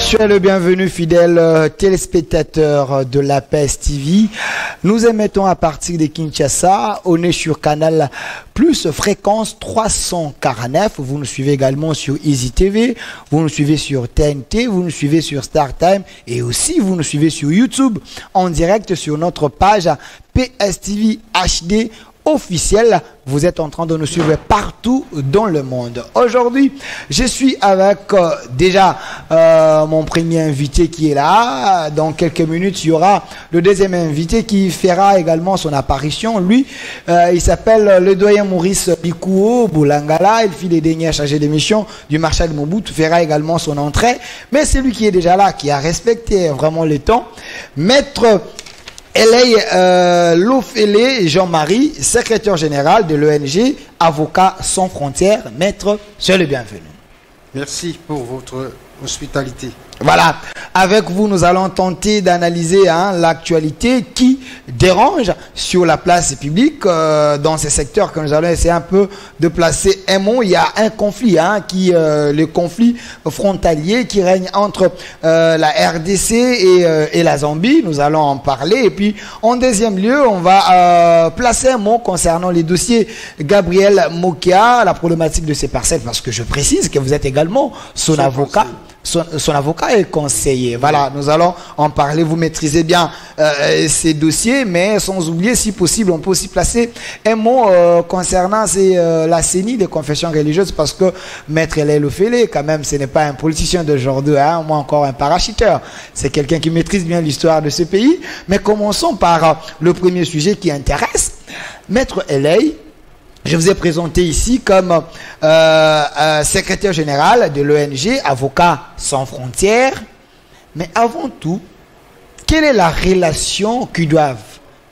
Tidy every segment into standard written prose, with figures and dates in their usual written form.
Soyez le bienvenu, fidèles téléspectateurs de la PES TV. Nous émettons à partir de Kinshasa. On est sur Canal Plus, fréquence 349. Vous nous suivez également sur Easy TV. Vous nous suivez sur TNT. Vous nous suivez sur StarTime. Et aussi, vous nous suivez sur YouTube en direct sur notre page PES TV HD officiel. Vous êtes en train de nous suivre partout dans le monde. Aujourd'hui, je suis avec déjà mon premier invité qui est là. Dans quelques minutes, il y aura le deuxième invité qui fera également son apparition. Lui, il s'appelle le doyen Maurice Bikouo Boulangala. Il fit les derniers chargés d'émission du Marshal Mobutu, fera également son entrée. Mais c'est lui qui est déjà là, qui a respecté vraiment le temps. Maître Lofele Jean-Marie, secrétaire général de l'ONG Avocats sans frontières. Maître, soyez le bienvenu. Merci pour votre hospitalité. Voilà, avec vous, nous allons tenter d'analyser l'actualité qui dérange sur la place publique dans ces secteurs que nous allons essayer un peu de placer un mot. Il y a un conflit, le conflit frontalier qui règne entre la RDC et la Zambie. Nous allons en parler. Et puis, en deuxième lieu, on va placer un mot concernant les dossiers Gabriel Mokia, la problématique de ces parcelles, parce que je précise que vous êtes également son avocat. Son avocat est conseiller. Voilà, nous allons en parler. Vous maîtrisez bien ces dossiers, mais sans oublier, si possible, on peut aussi placer un mot concernant la CENI des confessions religieuses, parce que Maître Lofele, quand même, ce n'est pas un politicien d'aujourd'hui, moi encore un parachuteur. C'est quelqu'un qui maîtrise bien l'histoire de ce pays. Mais commençons par le premier sujet qui intéresse. Maître Eley, je vous ai présenté ici comme secrétaire général de l'ONG Avocats sans frontières. Mais avant tout, quelle est la relation qui doit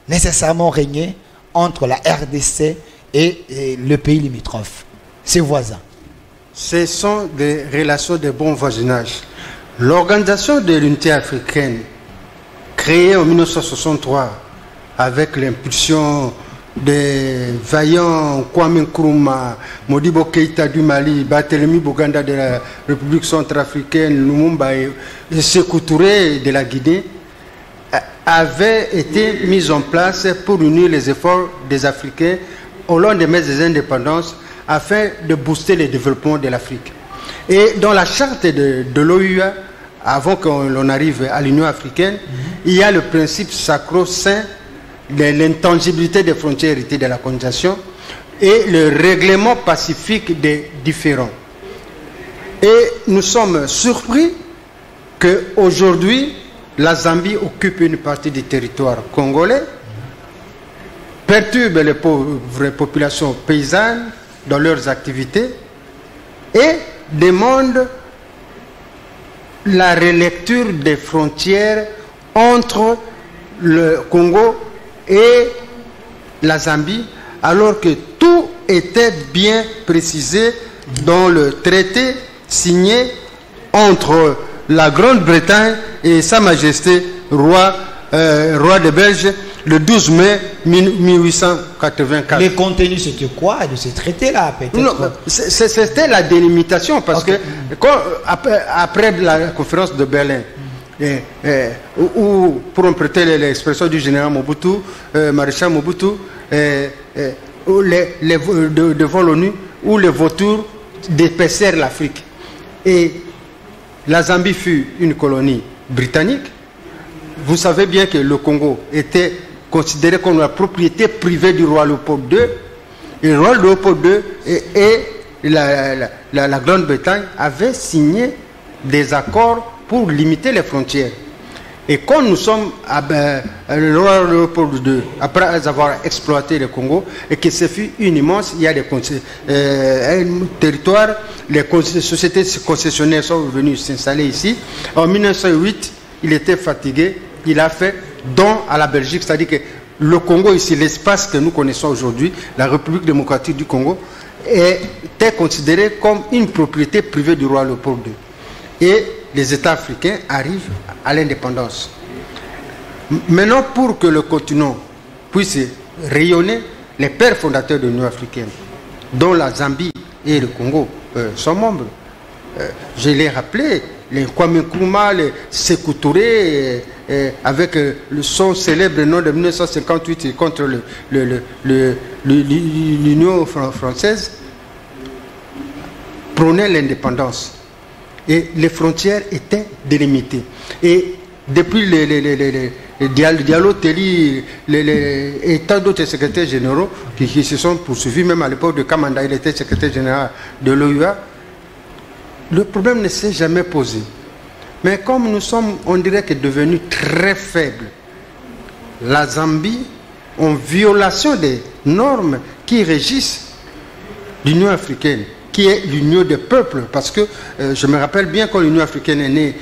nécessairement régner entre la RDC et le pays limitrophe, ses voisins? Ce sont des relations de bon voisinage. L'Organisation de l'Unité africaine, créée en 1963 avec l'impulsion des vaillants Kwame Nkrumah, Modibo Keïta du Mali, Barthélemy Boganda de la République centrafricaine, Lumumba et Sékou Touré de la Guinée, avait été mise en place pour unir les efforts des Africains au lendemain des indépendances afin de booster le développement de l'Afrique. Et dans la charte de l'OUA, avant qu'on arrive à l'Union africaine, il y a le principe sacro-saint de l'intangibilité des frontières héritées de la colonisation et le règlement pacifique des différends. Et nous sommes surpris qu'aujourd'hui, la Zambie occupe une partie du territoire congolais, perturbe les pauvres populations paysannes dans leurs activités et demande la relecture des frontières entre le Congo et la Zambie, alors que tout était bien précisé dans le traité signé entre la Grande-Bretagne et Sa Majesté roi de Belge le 12 mai 1884. Le contenu, c'était quoi de ce traité-là, peut-être? C'était la délimitation, parce que après la conférence de Berlin, ou pour emprunter l'expression du général Mobutu, maréchal Mobutu, devant l'ONU, où les vautours dépaissèrent l'Afrique. Et la Zambie fut une colonie britannique. Vous savez bien que le Congo était considéré comme la propriété privée du roi Léopold II. Et le roi Léopold II et la Grande-Bretagne avaient signé des accords pour limiter les frontières. Et quand nous sommes le roi Léopold II, après avoir exploité le Congo, et que ce fut une immense, il y a un territoire, les sociétés concessionnaires sont venues s'installer ici. En 1908, il était fatigué, il a fait don à la Belgique, c'est-à-dire que le Congo ici, l'espace que nous connaissons aujourd'hui, la République démocratique du Congo, était considéré comme une propriété privée du roi Léopold II. Et les États africains arrivent à l'indépendance. Maintenant, pour que le continent puisse rayonner, les pères fondateurs de l'Union africaine, dont la Zambie et le Congo sont membres, je l'ai rappelé, Kwame Nkrumah, les Sékou Touré, avec le son célèbre nom de 1958 contre l'Union française, prônaient l'indépendance. Et les frontières étaient délimitées. Et depuis Diallo Telly et tant d'autres secrétaires généraux qui se sont poursuivis, même à l'époque de Kamanda, il était secrétaire général de l'OUA, le problème ne s'est jamais posé. Mais comme nous sommes, on dirait que devenus très faibles, la Zambie, en violation des normes qui régissent l'Union africaine, qui est l'union des peuples, parce que je me rappelle bien quand l'Union africaine est née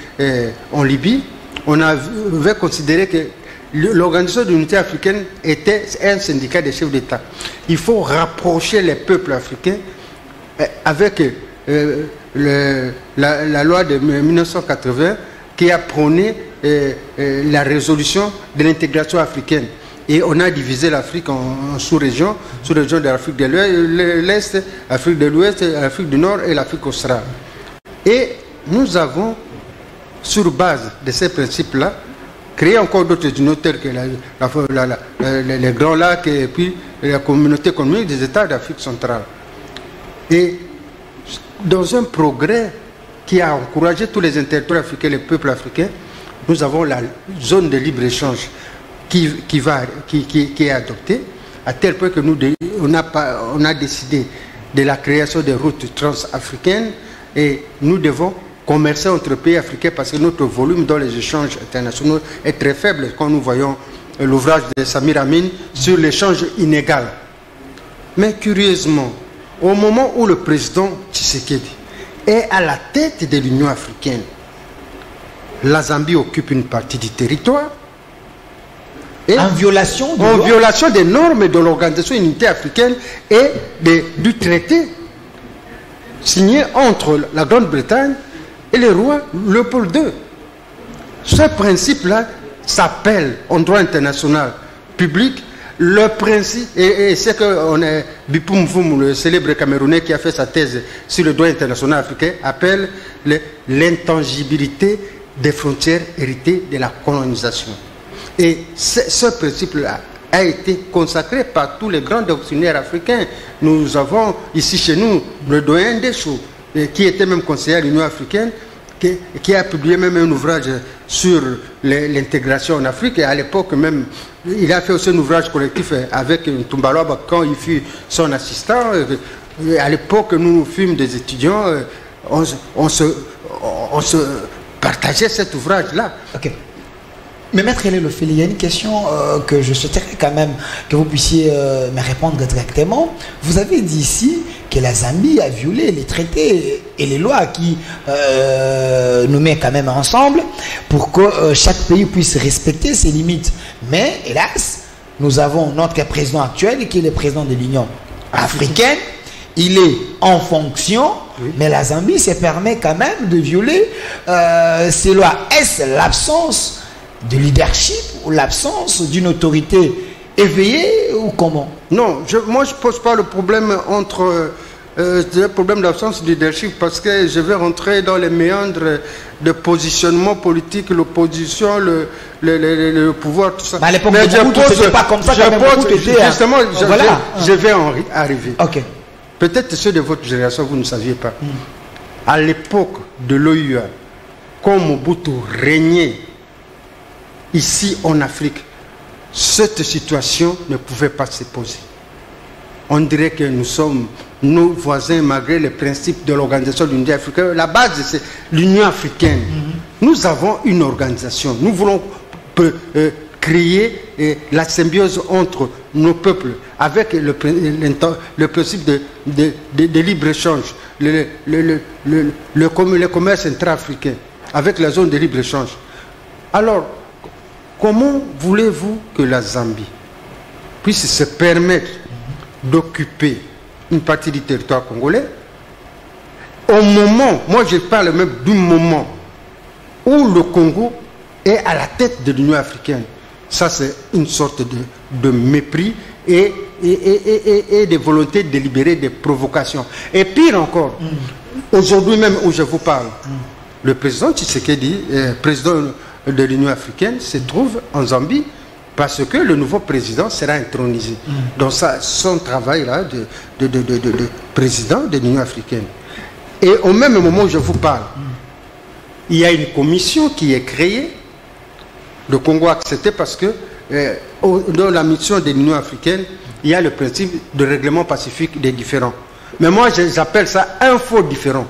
en Libye, on avait considéré que l'Organisation de l'Unité africaine était un syndicat des chefs d'État. Il faut rapprocher les peuples africains avec la loi de 1980 qui a prôné la résolution de l'intégration africaine. Et on a divisé l'Afrique en sous-régions, sous-région de l'Afrique de l'Est, l'Afrique de l'Ouest, l'Afrique du Nord et l'Afrique australe. Et nous avons, sur base de ces principes-là, créé encore d'autres unions telles que les Grands Lacs et puis la communauté économique des États d'Afrique centrale. Et dans un progrès qui a encouragé tous les intellectuels africains, les peuples africains, nous avons la zone de libre-échange qui est adoptée, à tel point que on a décidé de la création des routes transafricaines et nous devons commercer entre pays africains parce que notre volume dans les échanges internationaux est très faible quand nous voyons l'ouvrage de Samir Amin sur l'échange inégal. Mais curieusement, au moment où le président Tshisekedi est à la tête de l'Union africaine, la Zambie occupe une partie du territoire. Et en violation des normes de l'Organisation de l'Unité africaine et du traité signé entre la Grande-Bretagne et le roi Léopold II. Ce principe-là s'appelle en droit international public le principe, et c'est que Bipum Vum, le célèbre Camerounais qui a fait sa thèse sur le droit international africain, appelle l'intangibilité des frontières héritées de la colonisation. Et ce principe-là a été consacré par tous les grands doctrinaires africains. Nous avons ici chez nous le doyen Ndesho, qui était même conseiller à l'Union africaine, qui a publié même un ouvrage sur l'intégration en Afrique. Et à l'époque même, il a fait aussi un ouvrage collectif avec Ntumbaloba quand il fut son assistant. Et à l'époque, nous fûmes des étudiants, on se partageait cet ouvrage-là. Ok. Mais Maître Elelofeli, il y a une question que je souhaiterais quand même que vous puissiez me répondre directement. Vous avez dit ici que la Zambie a violé les traités et les lois qui nous mettent quand même ensemble pour que chaque pays puisse respecter ses limites. Mais hélas, nous avons notre président actuel qui est le président de l'Union africaine. Il est en fonction, oui. Mais la Zambie se permet quand même de violer ces lois. Est-ce l'absence de leadership ou l'absence d'une autorité éveillée ou comment? Non, moi je ne pose pas le problème entre le problème d'absence de leadership parce que je vais rentrer dans les méandres de positionnement politique, l'opposition, le pouvoir, tout ça. Mais à l'époque, c'était pas comme ça. Justement, je vais en arriver. Okay. Peut-être ceux de votre génération, vous ne saviez pas. À l'époque de l'OUA, quand Mobutu régnait ici en Afrique, cette situation ne pouvait pas se poser. On dirait que nous sommes nos voisins malgré les principes de l'Organisation de l'Unité africaine. La base, c'est l'Union africaine. Nous avons une organisation. Nous voulons créer la symbiose entre nos peuples avec le principe de libre-échange, le commerce intra-africain, avec la zone de libre-échange. Alors, comment voulez-vous que la Zambie puisse se permettre d'occuper une partie du territoire congolais au moment, moi je parle même du moment où le Congo est à la tête de l'Union africaine? Ça c'est une sorte de mépris et de volonté délibérée de provocation. Et pire encore, aujourd'hui même où je vous parle, le président Tshisekedi, président de l'Union africaine, se trouve en Zambie parce que le nouveau président sera intronisé dans son travail là, de président de l'Union africaine. Et au même moment où je vous parle, il y a une commission qui est créée. Le Congo a accepté parce que dans la mission de l'Union africaine, il y a le principe de règlement pacifique des différends. Mais moi, j'appelle ça un faux différend,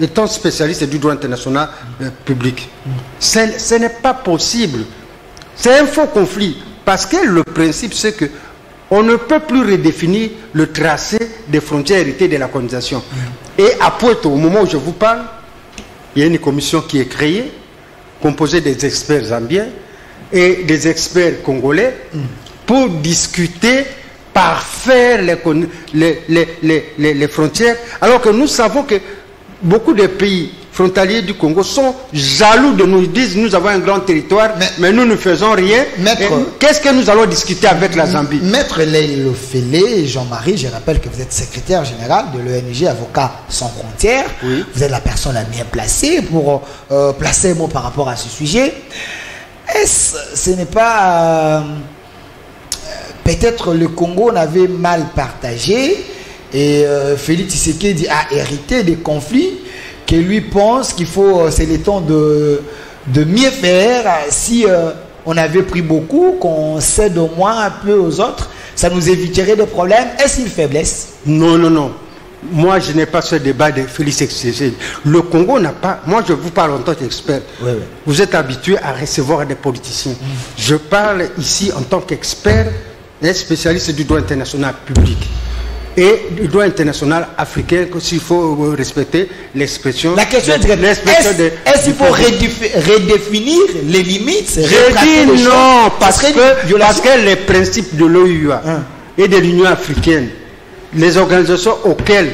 étant spécialiste du droit international public. Ce n'est pas possible. C'est un faux conflit. Parce que le principe, c'est que on ne peut plus redéfinir le tracé des frontières héritées de la colonisation. Et à Pointe, au moment où je vous parle, il y a une commission qui est créée, composée des experts zambiens et des experts congolais, pour discuter, parfaire les frontières, alors que nous savons que beaucoup de pays frontaliers du Congo sont jaloux de nous, ils disent nous avons un grand territoire, mais nous ne faisons rien. Qu'est-ce que nous allons discuter avec la Zambie? Maître Leilo Félé, Jean-Marie, je rappelle que vous êtes secrétaire général de l'ONG Avocats sans frontières. Oui. Vous êtes la personne la mieux placée pour placer un mot par rapport à ce sujet. Ce n'est pas... peut-être le Congo n'avait mal partagé et Félix Tshisekedi a hérité des conflits que lui pense qu'il faut, c'est le temps de mieux faire. Si on avait pris beaucoup, qu'on cède au moins un peu aux autres, ça nous éviterait des problèmes. Est-ce une faiblesse? Non, non, non. Moi, je n'ai pas ce débat de Félix Tshisekedi. Le Congo n'a pas... Moi, je vous parle en tant qu'expert. Oui, oui. Vous êtes habitué à recevoir des politiciens. Je parle ici en tant qu'expert et spécialiste du droit international public. Et du droit international africain, s'il faut respecter l'expression... La question est est-ce qu'il faut redéfinir les limites? Je dis non, parce que les principes de l'OUA et de l'Union africaine, les organisations auxquelles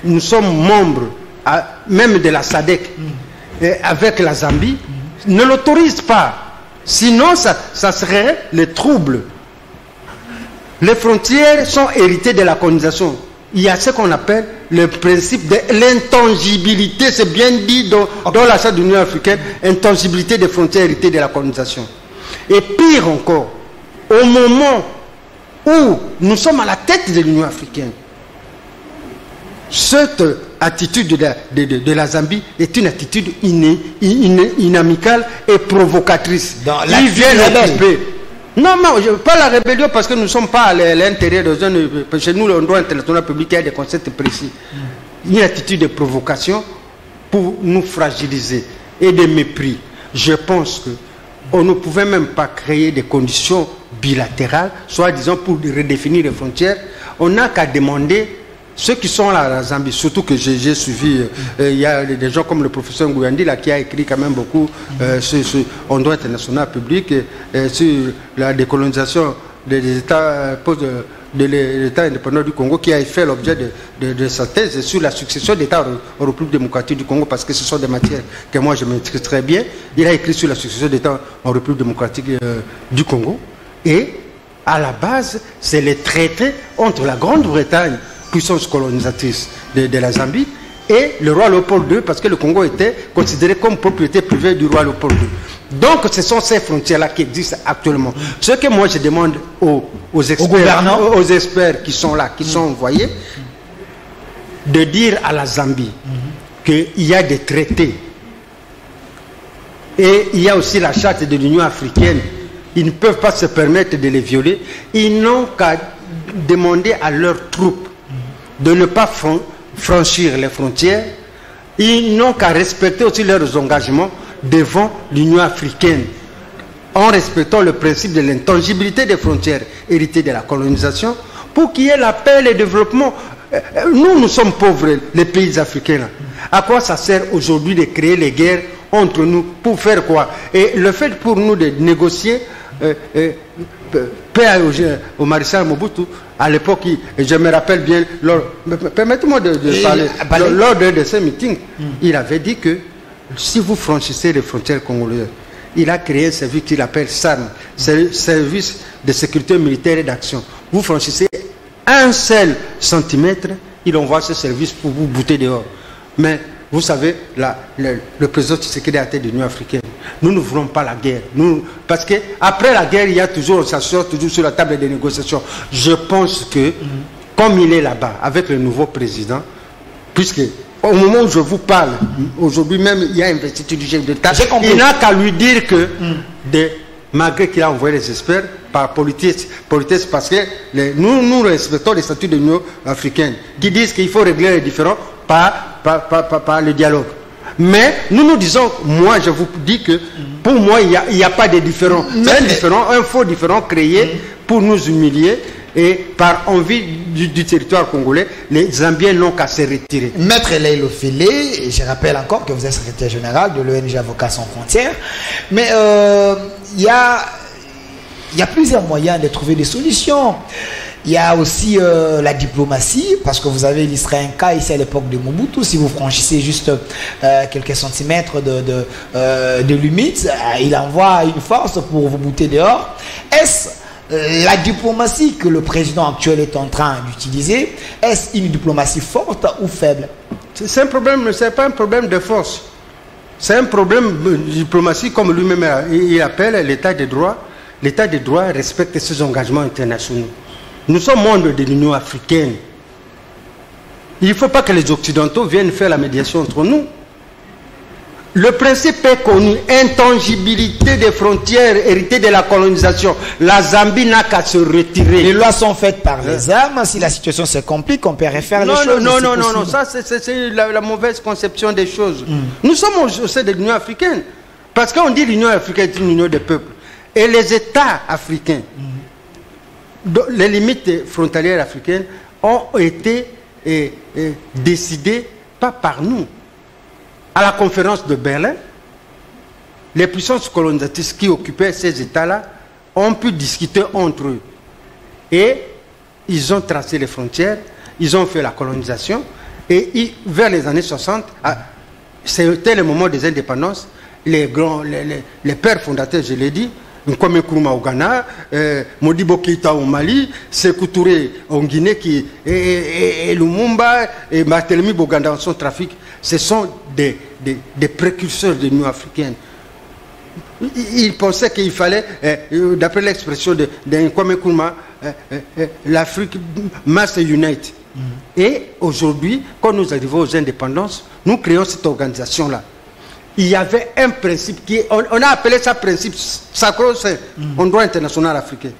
nous sommes membres, même de la SADC, avec la Zambie, ne l'autorisent pas. Sinon, ça serait le trouble. Les frontières sont héritées de la colonisation. Il y a ce qu'on appelle le principe de l'intangibilité, c'est bien dit dans la charte de l'Union africaine, intangibilité des frontières héritées de la colonisation. Et pire encore, au moment où nous sommes à la tête de l'Union africaine, cette attitude de la Zambie est une attitude inamicale et provocatrice. Ils viennent occuper. Non, non, pas la rébellion parce que nous ne sommes pas à l'intérieur de zone. Chez nous, le droit international public, il y a des concepts précis. Une attitude de provocation pour nous fragiliser et de mépris. Je pense qu'on ne pouvait même pas créer des conditions bilatérales, soit disant pour redéfinir les frontières. On n'a qu'à demander ceux qui sont là à la Zambie, surtout que j'ai suivi, il y a des gens comme le professeur Ngouyandi là, qui a écrit quand même beaucoup en droit international public sur la décolonisation des États de l'État indépendant du Congo, qui a fait l'objet de sa thèse sur la succession d'États en République démocratique du Congo, parce que ce sont des matières que moi je maîtrise très bien. Il a écrit sur la succession d'États en République démocratique du Congo, et à la base c'est les traités entre la Grande-Bretagne, puissance colonisatrice de la Zambie, et le roi Léopold II, parce que le Congo était considéré comme propriété privée du roi Léopold II. Donc ce sont ces frontières-là qui existent actuellement. Ce que moi je demande aux experts qui sont là, qui sont envoyés, de dire à la Zambie qu'il y a des traités, et il y a aussi la charte de l'Union africaine. Ils ne peuvent pas se permettre de les violer. Ils n'ont qu'à demander à leurs troupes de ne pas franchir les frontières. Ils n'ont qu'à respecter aussi leurs engagements devant l'Union africaine, en respectant le principe de l'intangibilité des frontières héritées de la colonisation, pour qu'il y ait la paix et le développement. Nous sommes pauvres, les pays africains là. À quoi ça sert aujourd'hui de créer les guerres entre nous? Pour faire quoi? Et le fait pour nous de négocier paix au maréchal Mobutu, à l'époque, je me rappelle bien, permettez-moi de parler, lors de ces meetings, il avait dit que si vous franchissez les frontières congolaises, il a créé un service qu'il appelle SARM, Service de sécurité militaire et d'action. Vous franchissez un seul centimètre, il envoie ce service pour vous bouter dehors. Mais Vous savez, le président Tshisekedi a été de l'Union africaine. Nous ne voulons pas la guerre. Parce qu'après la guerre, il y a toujours, on s'assure toujours sur la table des négociations. Je pense que, comme il est là-bas, avec le nouveau président, puisque au moment où je vous parle, aujourd'hui même, il y a investiture du chef d'État, il n'a qu'à lui dire que, malgré qu'il a envoyé les experts, par politesse parce que nous respectons les statuts de l'Union africaine, qui disent qu'il faut régler les différends par le dialogue. Mais nous disons, moi je vous dis que pour moi il n'y a pas de différend. C'est un faux différend créé pour nous humilier et par envie du territoire congolais, les Zambiens n'ont qu'à se retirer. Maître Leïlo Félé, je rappelle encore que vous êtes secrétaire général de l'ONG Avocats sans frontières, mais il y a plusieurs moyens de trouver des solutions. Il y a aussi la diplomatie, parce que vous avez illustré un cas ici à l'époque de Mobutu. Si vous franchissez juste quelques centimètres de limite, il envoie une force pour vous bouter dehors. Est-ce la diplomatie que le président actuel est en train d'utiliser? Est-ce une diplomatie forte ou faible? C'est un problème, c'est pas un problème de force. C'est un problème de diplomatie, comme lui-même il appelle l'état de droit. L'état de droit respecte ses engagements internationaux. Nous sommes membres de l'Union africaine. Il ne faut pas que les Occidentaux viennent faire la médiation entre nous. Le principe est connu, intangibilité des frontières héritées de la colonisation. La Zambie n'a qu'à se retirer. Les lois sont faites par les armes. Si la situation se complique, on peut refaire les choses. Non, ça c'est la mauvaise conception des choses. Nous sommes au sein de l'Union africaine. Parce qu'on dit l'Union africaine est une union des peuples. Et les États africains, les limites frontalières africaines ont été décidées pas par nous. À la conférence de Berlin, les puissances colonisatrices qui occupaient ces États-là ont pu discuter entre eux. Et ils ont tracé les frontières, ils ont fait la colonisation. Et vers les années 60, c'était le moment des indépendances, les pères fondateurs, je l'ai dit, Kwame Nkrumah au Ghana, Modibo Keïta au Mali, Sékou Touré en Guinée, et Lumumba et Barthélemy Boganda en son trafic, ce sont des précurseurs de l'Union africaine. Ils pensaient qu'il fallait, d'après l'expression de Kwame Nkrumah, l'Afrique must unite. Et aujourd'hui, quand nous arrivons aux indépendances, nous créons cette organisation-là. Il y avait un principe on a appelé ça principe sacro-saint en droit international africain.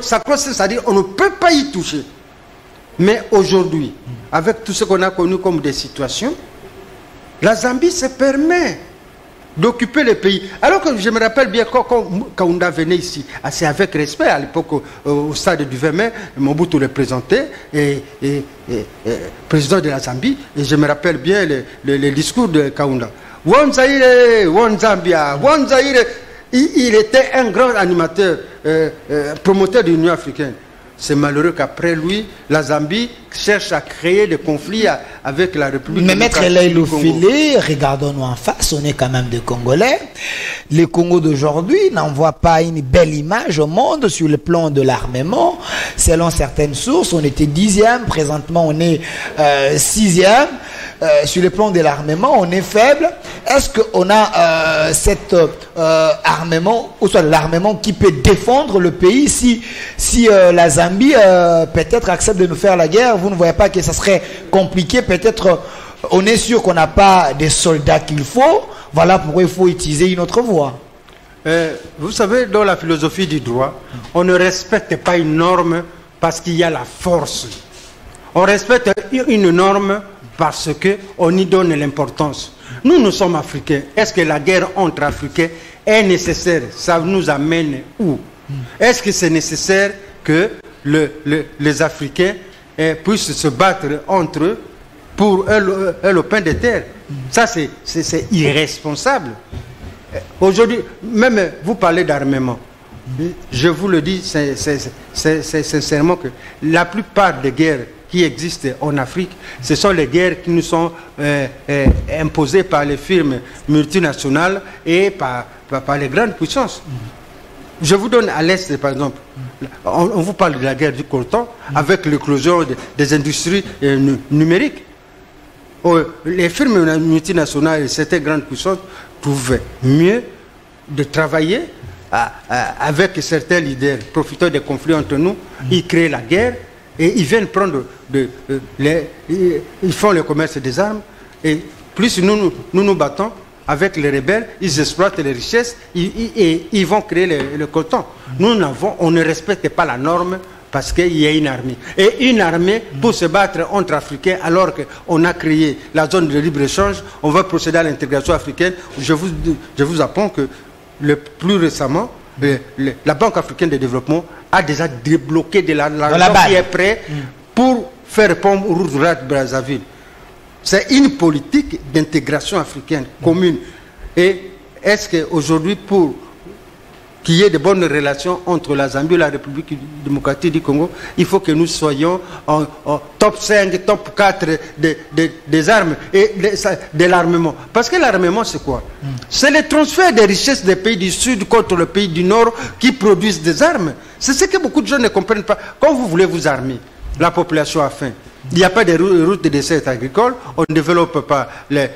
Sacro-saint, c'est-à-dire on ne peut pas y toucher. Mais aujourd'hui, avec tout ce qu'on a connu comme des situations, la Zambie se permet d'occuper le pays. Alors que je me rappelle bien quand Kaunda venait ici, assez avec respect, à l'époque au stade du 20 mai, Mobutu le présentait, président de la Zambie, et je me rappelle bien le discours de Kaunda. Wanzaire, Wanzambia, Wanzaire, il était un grand animateur, promoteur de l'Union africaine. C'est malheureux qu'après lui, la Zambie cherche à créer des conflits avec la République. Mais Maître Leïlo Félé, regardons-nous en face, on est quand même des Congolais. Le Congo d'aujourd'hui n'envoie pas une belle image au monde sur le plan de l'armement. Selon certaines sources, on était 10e, présentement on est 6e. Sur le plan de l'armement, on est faible. Est-ce qu'on a cet armement, ou soit l'armement qui peut défendre le pays si la Zambie peut-être accepte de nous faire la guerre? Vous ne voyez pas que ça serait compliqué? Peut-être on est sûr qu'on n'a pas des soldats qu'il faut. Voilà pourquoi il faut utiliser une autre voie. Vous savez, dans la philosophie du droit, on ne respecte pas une norme parce qu'il y a la force. On respecte une norme parce qu'on y donne l'importance. Nous sommes Africains. Est-ce que la guerre entre Africains est nécessaire? Ça nous amène où? Est-ce que c'est nécessaire que les Africains puissent se battre entre eux pour un lopin de terre? Ça, c'est irresponsable. Aujourd'hui, même vous parlez d'armement. Je vous le dis sincèrement que la plupart des guerres qui existent en Afrique, ce sont les guerres qui nous sont imposées par les firmes multinationales et par les grandes puissances. Je vous donne à l'Est, par exemple, on vous parle de la guerre du coltan avec l'éclosion des industries numériques. les firmes multinationales et certaines grandes puissances trouvaient mieux de travailler avec certains leaders, profitant des conflits entre nous. Ils créent la guerre et ils viennent prendre ils font le commerce des armes. Et plus nous battons avec les rebelles, ils exploitent les richesses et ils vont créer le coton. On ne respecte pas la norme parce qu'il y a une armée. Et une armée, pour se battre entre Africains, alors qu'on a créé la zone de libre-échange, on va procéder à l'intégration africaine. Je vous apprends que plus récemment, la Banque africaine de développement a déjà débloqué de l'argent qui est prêt pour faire répondre au Brazzaville. C'est une politique d'intégration africaine commune. Et est-ce qu'aujourd'hui, pour qu'il y ait de bonnes relations entre la Zambie et la République démocratique du Congo, il faut que nous soyons en top 5, top 4 des armes et de l'armement. Parce que l'armement, c'est quoi? C'est le transfert des richesses des pays du Sud contre le pays du Nord qui produisent des armes. C'est ce que beaucoup de gens ne comprennent pas. Quand vous voulez vous armer, la population a faim. Il n'y a pas de route de dessert agricole, on ne développe pas les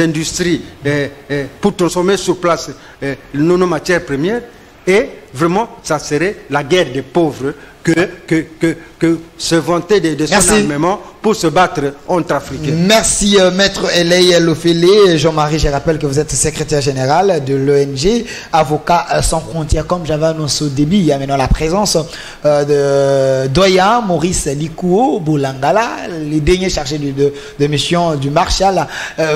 industries pour transformer sur place nos matières premières. Et vraiment, ça serait la guerre des pauvres que se vanter de son armement pour se battre entre Africains. Merci Maître Eley Lofele. Jean-Marie, je rappelle que vous êtes secrétaire général de l'ONG Avocats sans frontières. Comme j'avais annoncé au début, il y a maintenant la présence de Doyen Maurice Likouo Boulangala, le dernier chargé de mission du Marshal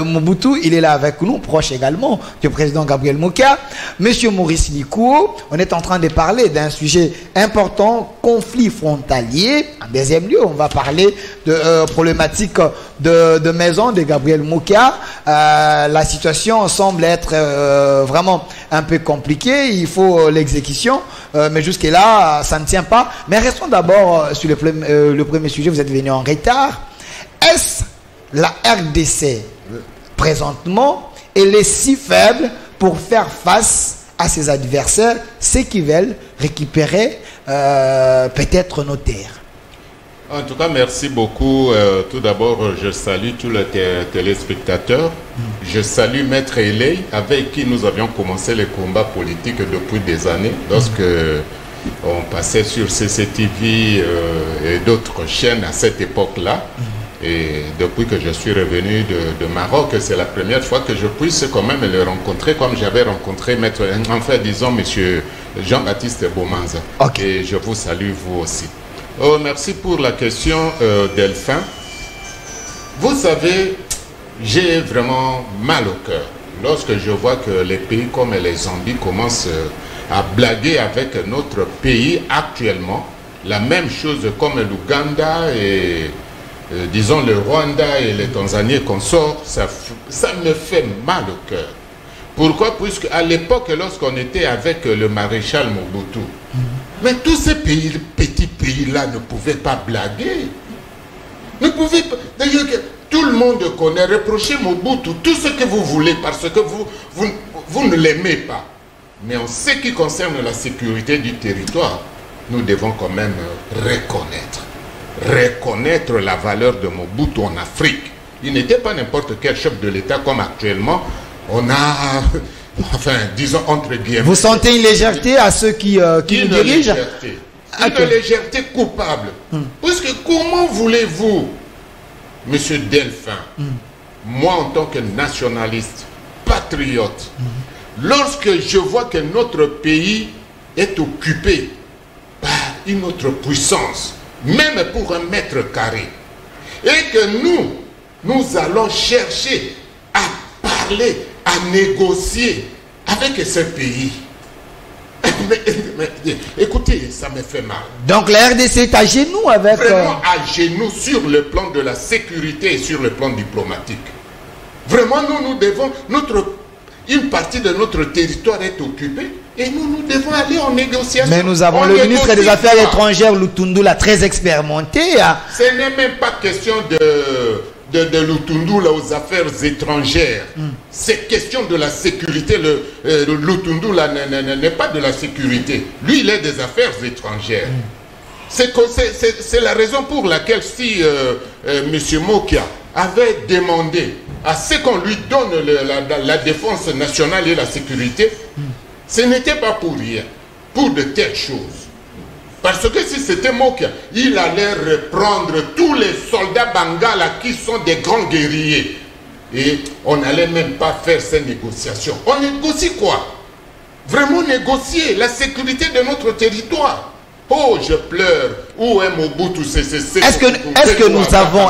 Mobutu. Il est là avec nous, proche également du président Gabriel Mokia. Monsieur Maurice Likouo, on est en train de parler d'un sujet important, conflit frontalier. En deuxième lieu, on va parler de problématique de maison de Gabriel Mokia. La situation semble être vraiment un peu compliquée. Il faut l'exécution, mais jusque-là, ça ne tient pas. Mais restons d'abord sur le premier sujet. Vous êtes venu en retard. Est-ce la RDC, présentement, elle est si faible pour faire face à ses adversaires, ceux qui veulent récupérer peut-être nos terres? En tout cas, merci beaucoup. Tout d'abord, je salue tous les téléspectateurs. Je salue Maître Eley, avec qui nous avions commencé les combats politiques depuis des années, lorsque on passait sur CCTV et d'autres chaînes à cette époque-là. Et depuis que je suis revenu de Maroc, c'est la première fois que je puisse quand même le rencontrer, comme j'avais rencontré Maître, enfin disons, Monsieur Jean-Baptiste Bomanza. Okay. Et je vous salue, vous aussi. Oh, merci pour la question, Delphin. Vous savez, j'ai vraiment mal au cœur lorsque je vois que les pays comme les Zambie commencent à blaguer avec notre pays actuellement. La même chose comme l'Ouganda et, disons, le Rwanda et les Tanzaniens qu'on sort, ça me fait mal au cœur. Pourquoi? Puisque à l'époque, lorsqu'on était avec le maréchal Mobutu, mais tous ces petits pays-là ne pouvaient pas blaguer. Ne pouvaient pas. D'ailleurs, tout le monde connaît, reprochez Mobutu, tout ce que vous voulez, parce que vous ne l'aimez pas. Mais en ce qui concerne la sécurité du territoire, nous devons quand même reconnaître la valeur de Mobutu en Afrique. Il n'était pas n'importe quel chef de l'État comme actuellement. On a, enfin, disons entre guillemets. Vous sentez une légèreté à ceux qui nous dirigent? Une légèreté coupable. Puisque comment voulez-vous, Monsieur Delphin, moi en tant que nationaliste, patriote, lorsque je vois que notre pays est occupé par une autre puissance, même pour 1 mètre carré, et que nous allons chercher à parler, à négocier avec ce pays. Mais, écoutez, ça me fait mal. Donc la RDC est à genoux avec... Vraiment à genoux sur le plan de la sécurité et sur le plan diplomatique. Vraiment, nous devons... Une partie de notre territoire est occupée et nous devons aller en négociation. Mais nous avons le ministre des Affaires étrangères, Lutundu, là, très expérimenté. Ce n'est même pas question de Lutundu là, aux affaires étrangères. C'est question de la sécurité. Le Lutundu là n'est pas de la sécurité. Lui, il est des affaires étrangères. C'est la raison pour laquelle si M. Mokia avait demandé à ce qu'on lui donne la défense nationale et la sécurité, ce n'était pas pour rien, pour de telles choses. Parce que si c'était Mokia, il allait reprendre tous les soldats Bangala qui sont des grands guerriers. Et on n'allait même pas faire ces négociations. On négocie quoi? Vraiment négocier la sécurité de notre territoire. Oh, je pleure. Où est Mobutu? Est-ce que nous avons...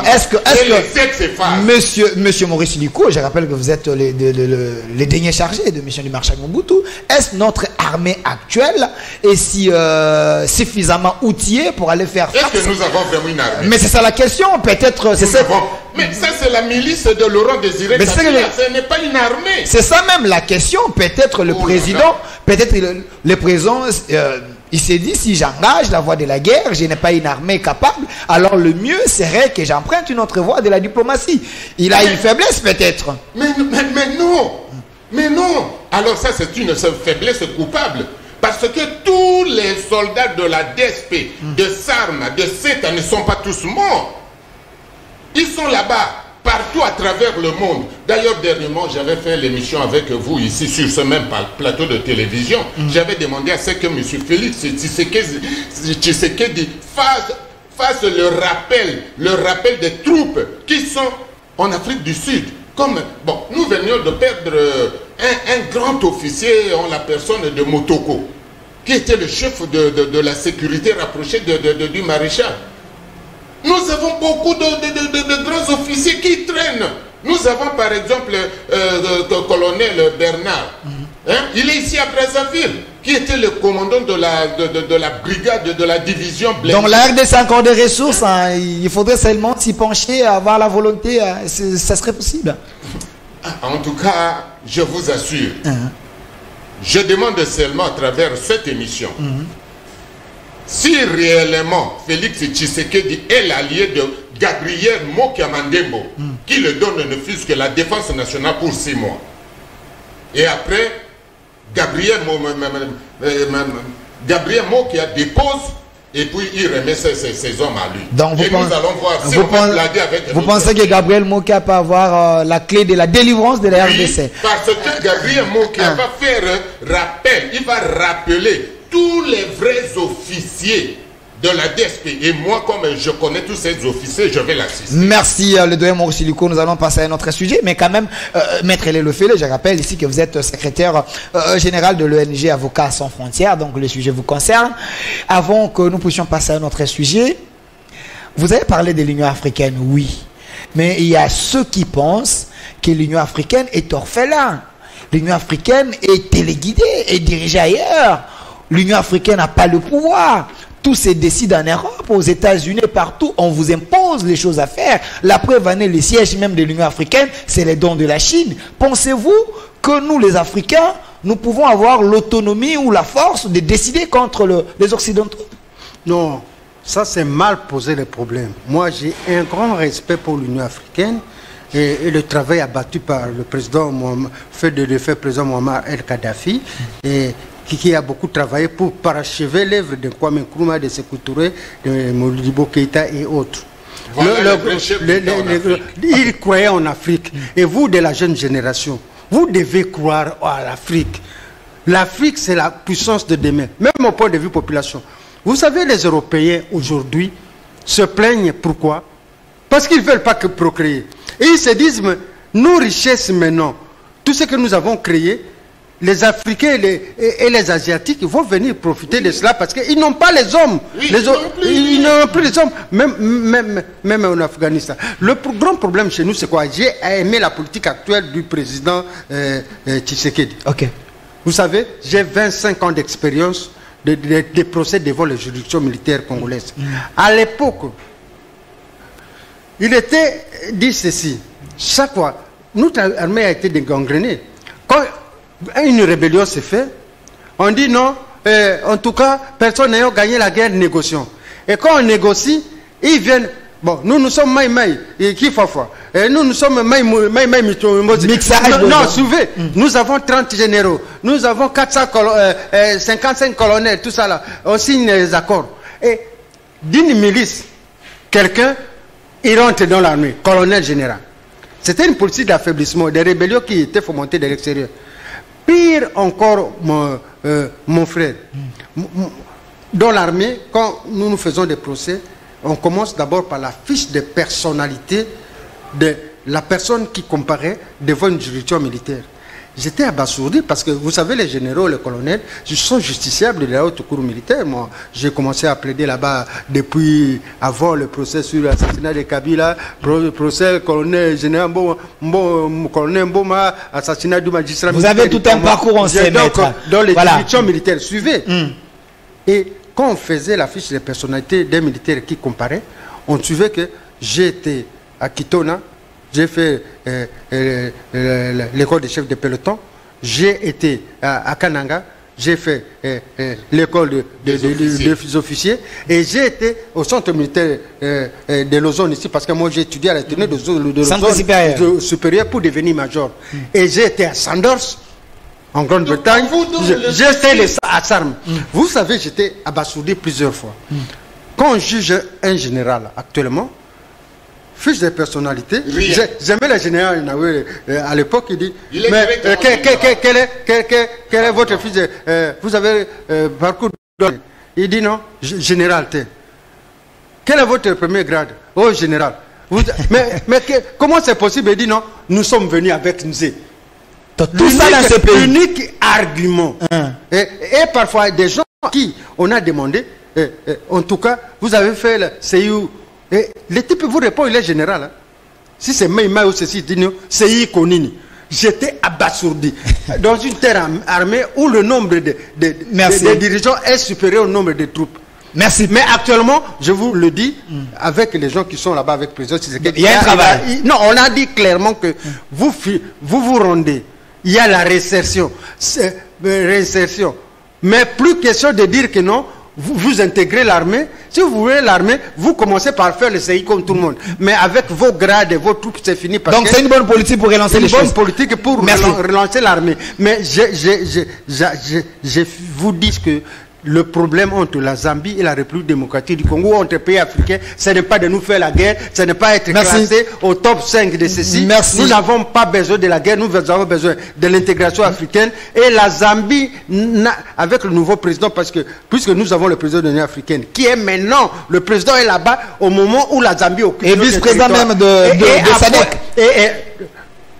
Monsieur Maurice Luko, je rappelle que vous êtes les derniers chargés de mission du marshal Mobutu. Est-ce notre armée actuelle est si suffisamment outillée pour aller faire face? Est-ce que nous avons vraiment une armée? Mais c'est ça la question. Peut-être... Mais ça, c'est la milice de Laurent Désiré Kabila. Ce n'est pas une armée. C'est ça même la question. Peut-être le président... Peut-être le président... il s'est dit, si j'engage la voie de la guerre, je n'ai pas une armée capable, alors le mieux serait que j'emprunte une autre voie de la diplomatie. Il a une faiblesse peut-être. Mais non. Mais non. Alors ça, c'est une faiblesse coupable. Parce que tous les soldats de la DSP, de Sarma, de SETA ne sont pas tous morts. Ils sont là-bas, partout à travers le monde. D'ailleurs, dernièrement, j'avais fait l'émission avec vous ici sur ce même plateau de télévision. J'avais demandé à ce que M. Félix Tshisekedi fasse le rappel des troupes qui sont en Afrique du Sud. Comme, bon, nous venions de perdre un grand officier en la personne de Motoko, qui était le chef de la sécurité rapprochée du maréchal. Nous avons beaucoup de grands officiers qui traînent. Nous avons par exemple le colonel Bernard. Il est ici à Brazzaville, qui était le commandant de la brigade, de la division blindée. Donc la RDC a encore des ressources. Il faudrait seulement s'y pencher, avoir la volonté. Ça serait possible. En tout cas, je vous assure, je demande seulement à travers cette émission, si réellement Félix Tshisekedi est l'allié de Gabriel Mokia Mandembo, qui le donne ne fût-ce que la défense nationale pour 6 mois. Et après, Gabriel Mokia dépose et puis il remet ses hommes à lui. Donc et nous allons voir si on va blaguer avec vous pensez que Gabriel Mokia peut avoir la clé de la délivrance de la RDC? Parce que Gabriel Mokia va faire rappel, il va rappeler tous les vrais officiers de la DSP. Et moi, comme je connais tous ces officiers, je vais l'assister. Merci, le doyen Maurice Luko. Nous allons passer à un autre sujet. Mais quand même, Maître Hélène Lefele, je rappelle ici que vous êtes secrétaire général de l'ONG Avocats sans frontières. Donc, le sujet vous concerne. Avant que nous puissions passer à un autre sujet, vous avez parlé de l'Union africaine, oui. Mais il y a ceux qui pensent que l'Union africaine est orphelin. L'Union africaine est téléguidée et dirigée ailleurs. L'Union africaine n'a pas le pouvoir. Tout se décide en Europe, aux États-Unis, partout. On vous impose les choses à faire. La preuve en est, les sièges même de l'Union africaine, c'est les dons de la Chine. Pensez-vous que nous, les Africains, nous pouvons avoir l'autonomie ou la force de décider contre les Occidentaux? Non, ça c'est mal posé le problème. Moi, j'ai un grand respect pour l'Union africaine et le travail abattu par le président président Muammar el-Kadhafi qui a beaucoup travaillé pour parachever l'œuvre de Kwame Nkrumah, de Sékou Touré, de Modibo Keïta et autres. Voilà il croyait en Afrique. Et vous, de la jeune génération, vous devez croire à l'Afrique. L'Afrique, c'est la puissance de demain, même au point de vue population. Vous savez, les Européens, aujourd'hui, se plaignent. Pourquoi? Parce qu'ils ne veulent pas que procréer. Et ils se disent, mais nos richesses maintenant, tout ce que nous avons créé, les Africains et les Asiatiques vont venir profiter de cela parce qu'ils n'ont pas les hommes. Oui, ils n'ont plus les hommes, même en Afghanistan. Le grand problème chez nous, c'est quoi? J'ai aimé la politique actuelle du président Tshisekedi. Ok. Vous savez, j'ai 25 ans d'expérience des procès devant les juridictions militaires congolaises. À l'époque, il était dit ceci. Chaque fois, notre armée a été dégangrénée. Quand une rébellion se fait, on dit non, en tout cas, personne n'a gagné la guerre, négocions. Et quand on négocie, ils viennent, bon, nous sommes Maï, et qui fois, et nous sommes Maï, non, souvez, nous avons 30 généraux, nous avons 55 colonels, tout ça là, on signe les accords. Et d'une milice, quelqu'un il rentre dans l'armée, colonel général. C'était une politique d'affaiblissement, des rébellions qui étaient fomentées de l'extérieur. Pire encore, mon frère, dans l'armée, quand nous faisons des procès, on commence d'abord par la fiche de personnalité de la personne qui comparaît devant une juridiction militaire. J'étais abasourdi parce que, vous savez, les généraux, les colonels, ils sont justiciables de la haute cour militaire. Moi, j'ai commencé à plaider là-bas depuis avant le procès sur l'assassinat de Kabila, procès colonel général colonel Mboma, assassinat du magistrat. Vous avez tout un parcours en ces maîtres. Dans les juridictions militaires, suivez. Et quand on faisait la fiche de personnalité des militaires qui comparaient, on suivait que j'ai été à Kitona, j'ai fait l'école des chefs de peloton, j'ai été à Kananga, j'ai fait l'école des officiers, et j'ai été au centre militaire de l'Ozone ici, parce que moi j'ai étudié à la tenue de l'Ozone supérieur pour devenir major. Et j'ai été à Sandhurst, en Grande-Bretagne, j'étais à Sarm. Vous savez, j'étais abasourdi plusieurs fois. Quand on juge un général actuellement, fiche de personnalité, j'aimais le général Naoué à l'époque, il dit, mais quel est votre fiche de... vous avez parcours de... Il dit non, général, quel est votre premier grade? Oh, général. Mais comment c'est possible? Il dit non, nous sommes venus avec nous. Tout ça dans ce pays. Unique argument. Et parfois, des gens qui on a demandé, en tout cas, vous avez fait le CIU. Et le type vous répond, il est général. Hein. Si c'est Maïma ou ceci, c'est Konini. J'étais abasourdi. Dans une terre armée où le nombre de dirigeants est supérieur au nombre de troupes. Merci. Mais actuellement, je vous le dis, avec les gens qui sont là-bas, avec le président Tshisekedi, il y a un travail. Non, on a dit clairement que vous rendez. Il y a la réinsertion. Mais plus question de dire que non, vous intégrez l'armée. Si vous voulez l'armée, vous commencez par faire le CI comme tout le monde. Mais avec vos grades et vos troupes, c'est fini. Donc c'est une bonne politique pour relancer les choses. C'est une bonne politique pour relancer l'armée. Mais je vous dis que le problème entre la Zambie et la République démocratique du Congo, entre pays africains, ce n'est pas de nous faire la guerre, ce n'est pas être classé au top 5 de ceci. Nous n'avons pas besoin de la guerre, nous avons besoin de l'intégration africaine. Et la Zambie, avec le nouveau président, parce que puisque nous avons le président de l'Union africaine, qui est maintenant, le président est là-bas au moment où la Zambie occupe. Et vice-président même de SADC. Et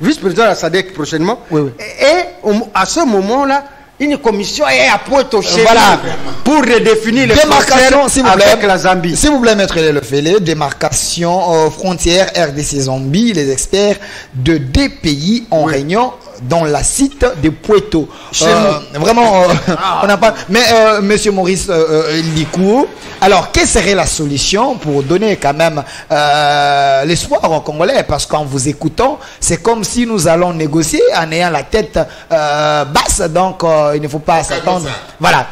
vice-président de la SADC prochainement. Oui. Et à ce moment-là, une commission est à Pointe-au-Chêne pour redéfinir les frontières avec la Zambie. S'il vous plaît, maître Lefele, démarcation frontière RDC-Zambie, les experts de deux pays en réunion dans la site de Puerto. Vraiment, on n'a pas... Mais monsieur Maurice Likou, alors quelle serait la solution pour donner quand même l'espoir aux Congolais? Parce qu'en vous écoutant, c'est comme si nous allons négocier en ayant la tête basse, donc il ne faut pas s'attendre. Voilà.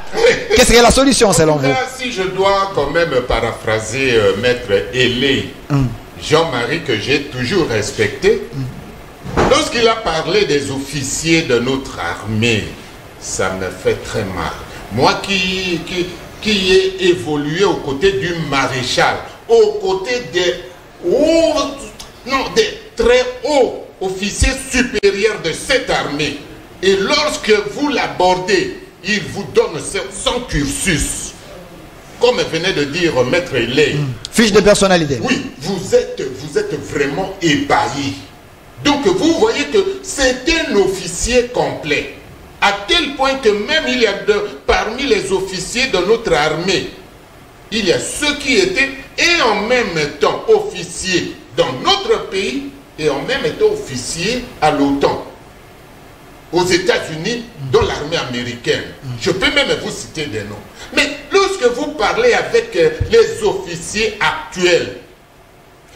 Quelle serait la solution selon vous? Si je dois quand même paraphraser maître Elé, Jean-Marie, que j'ai toujours respecté, lorsqu'il a parlé des officiers de notre armée, ça me fait très mal. Moi qui ai évolué aux côtés du maréchal, aux côtés des très hauts officiers supérieurs de cette armée, et lorsque vous l'abordez, il vous donne son cursus. Comme venait de dire maître Elé. Fiche de personnalité. Oui, vous êtes vraiment ébahi. Donc vous voyez que c'est un officier complet. À tel point que même il y a parmi les officiers de notre armée, il y a ceux qui étaient et en même temps officiers dans notre pays et en même temps officiers à l'OTAN, aux États-Unis, dans l'armée américaine. Je peux même vous citer des noms. Mais lorsque vous parlez avec les officiers actuels,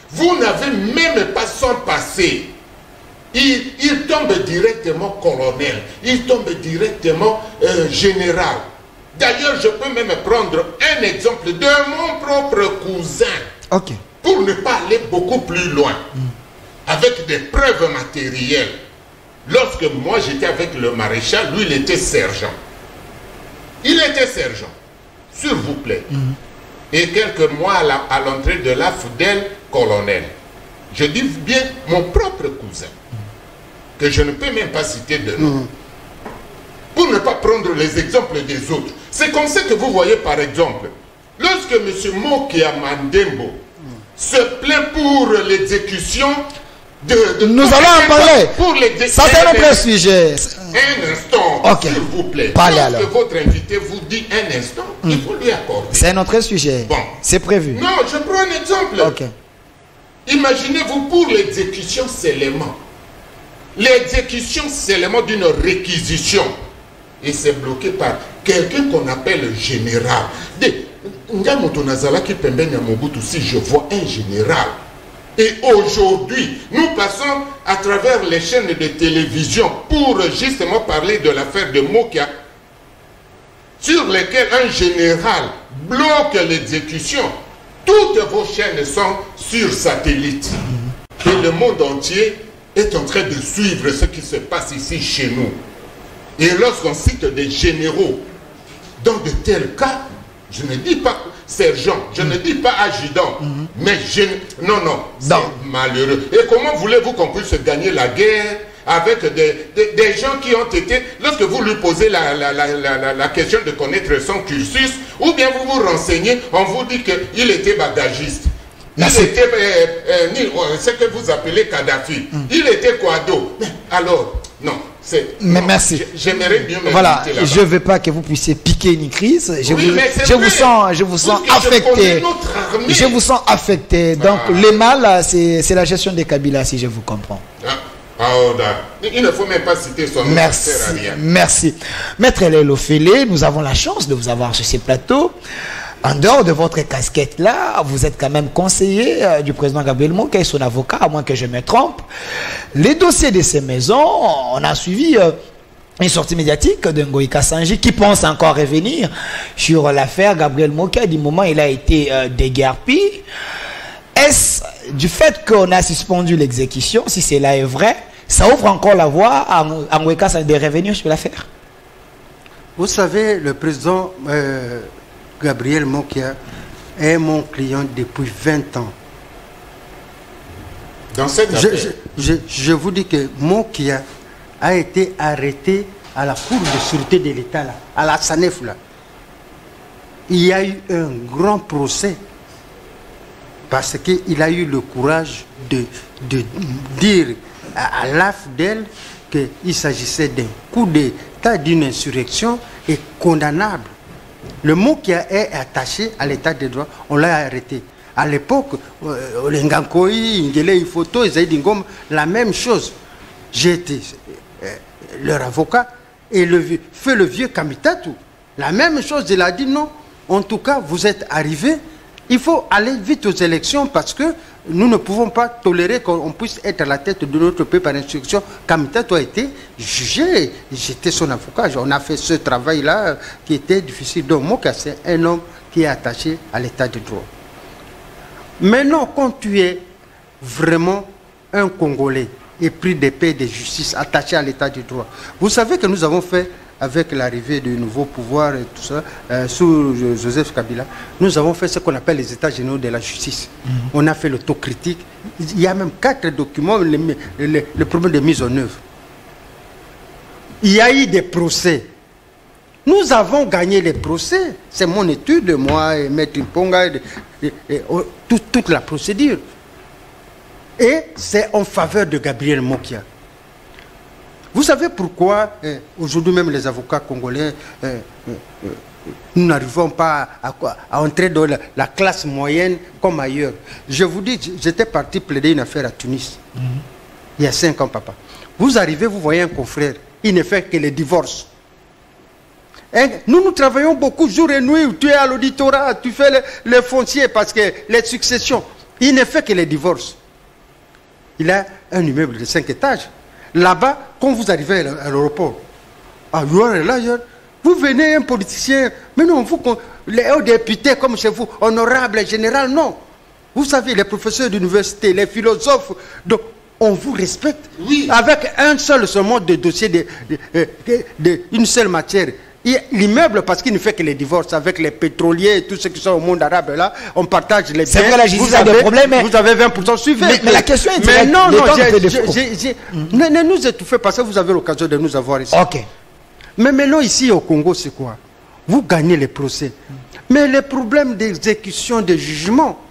vous n'avez même pas son passé. Il tombe directement colonel, il tombe directement général. D'ailleurs, je peux même prendre un exemple de mon propre cousin, pour ne pas aller beaucoup plus loin, avec des preuves matérielles. Lorsque moi j'étais avec le maréchal, lui il était sergent. Il était sergent, s'il vous plaît. Et quelques mois à l'entrée de la FDEL, colonel. Je dis bien mon propre cousin, que je ne peux même pas citer de nom, pour ne pas prendre les exemples des autres. C'est comme ça que vous voyez, par exemple, lorsque M. Mokia Mandembo se plaint pour l'exécution nous allons en parler. Ça, c'est notre sujet. Un instant, s'il vous plaît. Parlez alors. Lorsque votre invité vous dit un instant, il faut lui accorder. C'est notre sujet. Bon. C'est prévu. Non, je prends un exemple. Ok. Imaginez-vous pour l'exécution seulement. L'exécution seulement d'une réquisition. Et c'est bloqué par quelqu'un qu'on appelle général. Si je vois un général. Et aujourd'hui, nous passons à travers les chaînes de télévision pour justement parler de l'affaire de Mokia, sur lesquelles un général bloque l'exécution. Toutes vos chaînes sont sur satellite. Et le monde entier est en train de suivre ce qui se passe ici chez nous. Et lorsqu'on cite des généraux dans de tels cas, je ne dis pas sergent, je ne dis pas adjudant, mais non, c'est malheureux. Et comment voulez-vous qu'on puisse gagner la guerre avec des gens qui ont été, lorsque vous lui posez la question de connaître son cursus, ou bien vous vous renseignez, on vous dit qu'il était bagagiste. Merci. Il était ce que vous appelez Kadhafi. Il était Kouado. Alors, non. Mais merci. J'aimerais bien me voilà, je ne veux pas que vous puissiez piquer ni crise. Je vous sens affecté. Je vous sens affecté. Donc, le mal, c'est la gestion des Kabila, si je vous comprends. Il ne faut même pas citer son nom. Merci. Merci. Maître Lelo Félé, nous avons la chance de vous avoir sur ces plateaux. En dehors de votre casquette là, vous êtes quand même conseiller du président Gabriel Mokia et son avocat, à moins que je me trompe. Les dossiers de ces maisons, on a suivi une sortie médiatique de Ngoï Kassanji qui pense encore revenir sur l'affaire Gabriel Mokia du moment où il a été déguerpi. Est-ce du fait qu'on a suspendu l'exécution, si cela est vrai, ça ouvre encore la voie à Ngoï Kassanji de revenir sur l'affaire? Vous savez, le président Gabriel Mokia est mon client depuis 20 ans. Dans cette affaire, je vous dis que Mokia a été arrêté à la Cour de sûreté de l'État, à la SANEF. Là. Il y a eu un grand procès parce qu'il a eu le courage de dire à l'AFDEL qu'il s'agissait d'un coup d'État, d'une insurrection et condamnable. Le mot qui est attaché à l'état de droit, on l'a arrêté. À l'époque, les Ngankoi, Ngele, Ifoto, Zaïdingom, la même chose. J'ai été leur avocat et fait le vieux Kamitatou. La même chose, il a dit non. En tout cas, vous êtes arrivés, il faut aller vite aux élections parce que nous ne pouvons pas tolérer qu'on puisse être à la tête de notre pays par instruction. Kamitatou a été jugé, j'étais son avocat, on a fait ce travail-là qui était difficile. Donc Mokia, c'est un homme qui est attaché à l'état de droit. Maintenant, quand tu es vraiment un Congolais épris de paix et de justice, attaché à l'état de droit, vous savez que nous avons fait, avec l'arrivée du nouveau pouvoir et tout ça, sous Joseph Kabila, nous avons fait ce qu'on appelle les états généraux de la justice. On a fait l'autocritique. Il y a même 4 documents, le problème de mise en œuvre. Il y a eu des procès. Nous avons gagné les procès. C'est mon étude, moi et Maître Ponga, toute la procédure. Et c'est en faveur de Gabriel Mokia. Vous savez pourquoi aujourd'hui même les avocats congolais, nous n'arrivons pas à entrer dans la classe moyenne comme ailleurs. Je vous dis, j'étais parti plaider une affaire à Tunis. Il y a 5 ans, papa. Vous arrivez, vous voyez un confrère, il ne fait que les divorces. Nous travaillons beaucoup jour et nuit. Tu es à l'auditorat, tu fais le foncier parce que les successions. Il ne fait que les divorces. Il a un immeuble de 5 étages. Là-bas, quand vous arrivez à l'aéroport, vous venez un politicien, mais non, les hauts députés comme chez vous, honorable, général, non. Vous savez, les professeurs d'université, les philosophes, donc on vous respecte. Oui. Avec un seul seulement de dossier, une seule matière, L'immeuble, parce qu'il ne fait que les divorces avec les pétroliers et tous ceux qui sont au monde arabe, là, on partage les biens. C'est vrai, la justice a des problèmes, mais... Vous avez 20%, suivez. Mais la question est directe. Mais ne nous étouffez pas, ça vous avez l'occasion de nous avoir ici. Ok. Mais maintenant, ici au Congo, c'est quoi? Vous gagnez les procès. Mais les problèmes d'exécution, de jugement,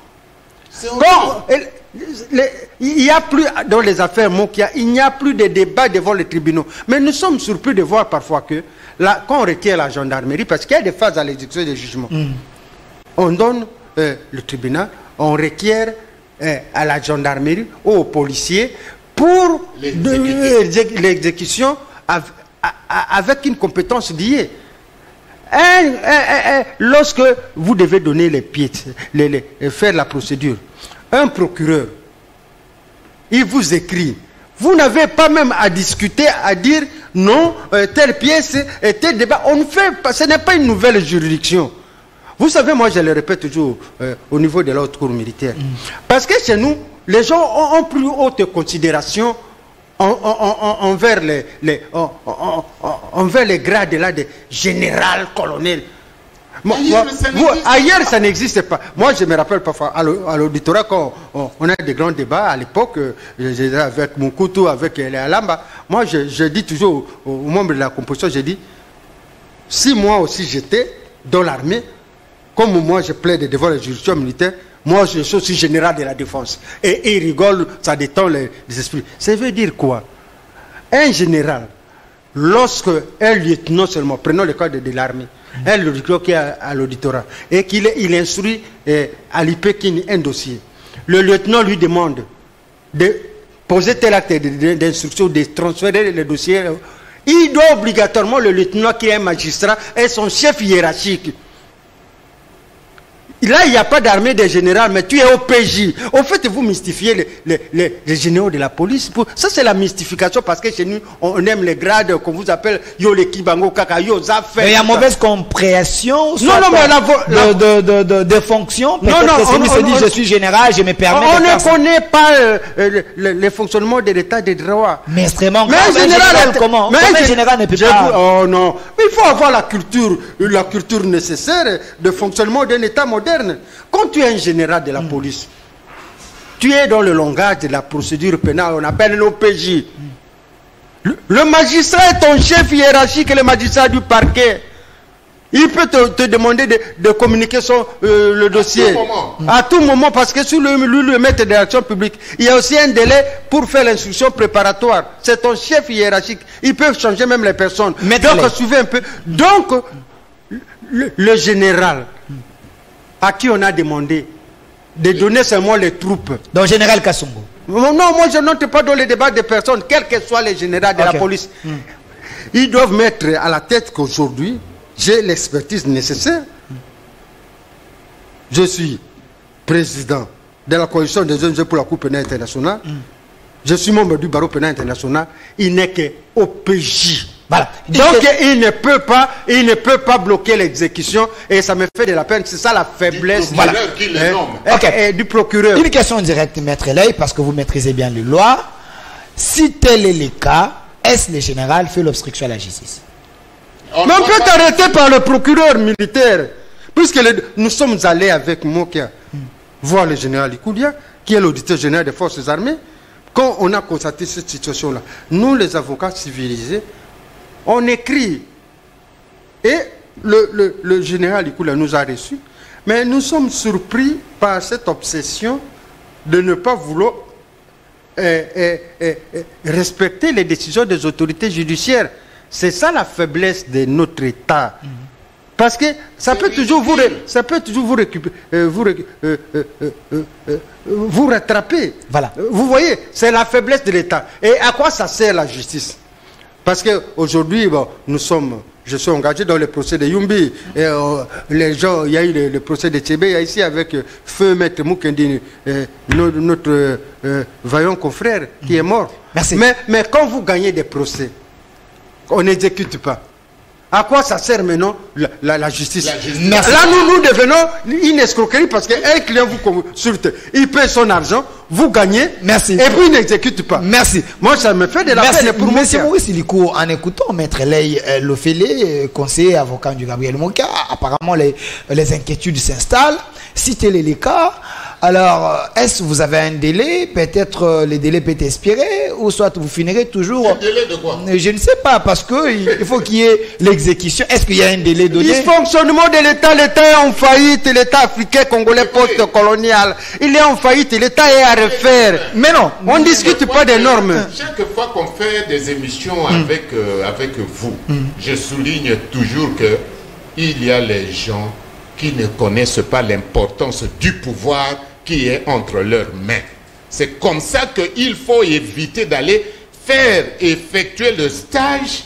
il n'y a plus, dans les affaires Mokia, il n'y a plus de débat devant les tribunaux. Mais nous sommes surpris de voir parfois que, quand on requiert la gendarmerie, parce qu'il y a des phases à l'exécution des jugements, on donne le tribunal, on requiert à la gendarmerie ou aux policiers pour l'exécution avec une compétence liée. Lorsque vous devez donner les pièces, faire la procédure, un procureur, il vous écrit, vous n'avez pas même à discuter, à dire non, telle pièce, tel débat. On ne fait pas, ce n'est pas une nouvelle juridiction. Vous savez, moi je le répète toujours au niveau de la haute cour militaire. Parce que chez nous, les gens ont plus haute considération envers les grades là de général, colonel. Ailleurs, ça n'existe pas. Moi, je me rappelle parfois à l'auditorat, quand on a des grands débats à l'époque, avec Moukoutou, avec les Alamba, moi, je dis toujours aux membres de la composition, je dis, si moi aussi j'étais dans l'armée, comme moi je plaide devant les juridictions militaires, moi je suis aussi général de la défense. Et ils rigolent, ça détend les esprits. Ça veut dire quoi? Un général, lorsque un lieutenant seulement, prenons le cas de l'armée, un lieutenant qui est à l'auditorat, et qu'il instruit à l'IPEKIN un dossier, le lieutenant lui demande de poser tel acte d'instruction, de transférer le dossier, il doit obligatoirement, le lieutenant qui est un magistrat, et son chef hiérarchique. Là, il n'y a pas d'armée des généraux, mais tu es au PJ. Au fait, vous mystifiez les généraux de la police. Ça, c'est la mystification, parce que chez nous, on aime les grades qu'on vous appelle Yole Kibango Kaka, Yo Zafé. Mais il y a mauvaise compréhension de fonctions. Non, celui se dit je suis général, je me permets on ne connaît pas le fonctionnement de l'état de droit. Mais extrêmement grave. Mais un général, comment? Un général ne peut pas. Oh non. Mais il faut avoir la culture nécessaire de fonctionnement d'un état moderne. Quand tu es un général de la police, tu es dans le langage de la procédure pénale, on appelle l'OPJ. Le magistrat est ton chef hiérarchique, le magistrat du parquet. Il peut te demander de communiquer le dossier. À tout moment, parce que sur le maître de l'action publique, il y a aussi un délai pour faire l'instruction préparatoire. C'est ton chef hiérarchique. Ils peuvent changer même les personnes. Donc, suivez un peu. Donc, le général, à qui on a demandé de donner seulement les troupes. Donc, général Kassongo. Non, moi je n'entre pas dans les débats des personnes, quels que soient les généraux de la police. Ils doivent mettre à la tête qu'aujourd'hui, j'ai l'expertise nécessaire. Je suis président de la coalition des ONG pour la Cour pénale internationale. Je suis membre du barreau pénal international. Il n'est qu'au PJ. Voilà. Donc il ne peut pas bloquer l'exécution, et ça me fait de la peine. C'est ça la faiblesse du procureur. Une question directe, maître Ley, parce que vous maîtrisez bien les lois. Si tel est le cas, est-ce le général fait l'obstruction à la justice? Mais on peut arrêter par le procureur militaire, puisque nous sommes allés avec Mokia voir le général Ikoudia, qui est l'auditeur général des forces armées. Quand on a constaté cette situation-là, nous les avocats civilisés, on écrit, et le général Ikoudia nous a reçus, mais nous sommes surpris par cette obsession de ne pas vouloir respecter les décisions des autorités judiciaires. C'est ça la faiblesse de notre État. Parce que ça peut toujours vous rattraper. Voilà. Vous voyez, c'est la faiblesse de l'État. Et à quoi ça sert la justice? Parce qu'aujourd'hui, je suis engagé dans le procès de Yumbi. Et, les gens, il y a eu le procès de Tchébé, il y a ici avec Feu Maître Moukendi, notre vaillant confrère qui est mort. Merci. Mais quand vous gagnez des procès, on n'exécute pas. À quoi ça sert maintenant la justice? Merci. Là, nous devenons une escroquerie parce qu'un client vous consulte, il paie son argent, vous gagnez, Merci. et puis il n'exécute pas. Merci. Moi, ça me fait de la peine pour moi. Monsieur Maurice Iliko, en écoutant Maître Ley Lofele, conseiller avocat du Gabriel Mokia, apparemment les inquiétudes s'installent. Si tel est le cas, alors est-ce que vous avez un délai? Peut-être le délai peut expirer, ou soit vous finirez toujours. Un délai de quoi? Je ne sais pas, parce qu'il faut qu'il y ait l'exécution. Est-ce qu'il y a un délai donné? Dysfonctionnement de l'État, l'État est en faillite, l'État africain, congolais post-colonial. Il est en faillite, l'État est à refaire. Mais non. On ne discute pas des normes. Chaque fois qu'on fait des émissions avec vous, je souligne toujours que il y a les gens qui ne connaissent pas l'importance du pouvoir qui est entre leurs mains. C'est comme ça qu'il faut éviter d'aller effectuer le stage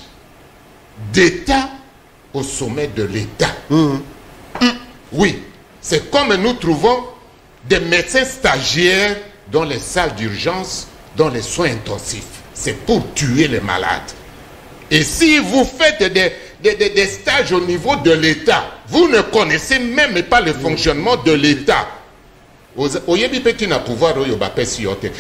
d'État au sommet de l'État. Oui, c'est comme nous trouvons des médecins stagiaires dans les salles d'urgence, dans les soins intensifs. C'est pour tuer les malades. Et si vous faites des stages au niveau de l'État, vous ne connaissez même pas le fonctionnement de l'État.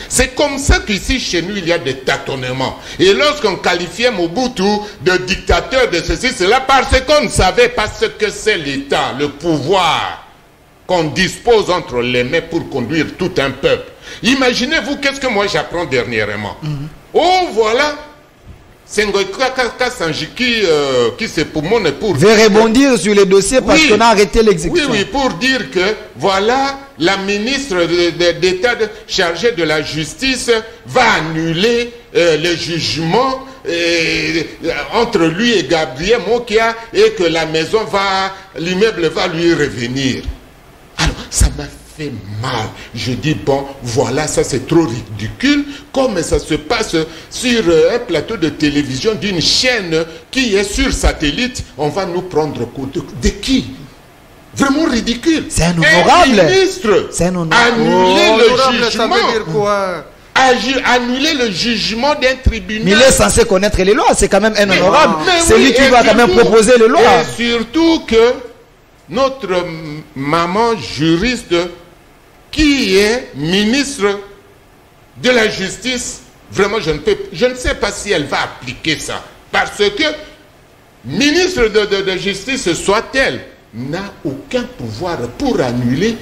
C'est comme ça qu'ici chez nous il y a des tâtonnements. Et lorsqu'on qualifiait Mobutu de dictateur de ceci, cela parce qu'on ne savait pas ce que c'est l'État, le pouvoir qu'on dispose entre les mains pour conduire tout un peuple. Imaginez-vous qu'est-ce que moi j'apprends dernièrement. Oh voilà, c'est qui c'est pour mon époux. Je vais rebondir sur les dossiers parce qu'on a arrêté l'exécution. Oui, pour dire que voilà, la ministre d'État chargée de la justice va annuler le jugement entre lui et Gabriel Mokia et que la maison l'immeuble va lui revenir. Alors, ça m'a fait mal. Je dis, bon, voilà, ça c'est trop ridicule, comme ça se passe sur un plateau de télévision d'une chaîne qui est sur satellite. On va nous prendre compte de qui? Vraiment ridicule. C'est un honorable. Un ministre. C'est un honorable. Annuler le jugement. Ça veut dire quoi? Annuler le jugement d'un tribunal. Mais il est censé connaître les lois, c'est quand même un honorable. C'est oui, lui qui va quand même proposer les lois. Et surtout que notre maman juriste qui est ministre de la justice, vraiment je ne sais pas si elle va appliquer ça. Parce que ministre de justice soit-elle, n'a aucun pouvoir pour annuler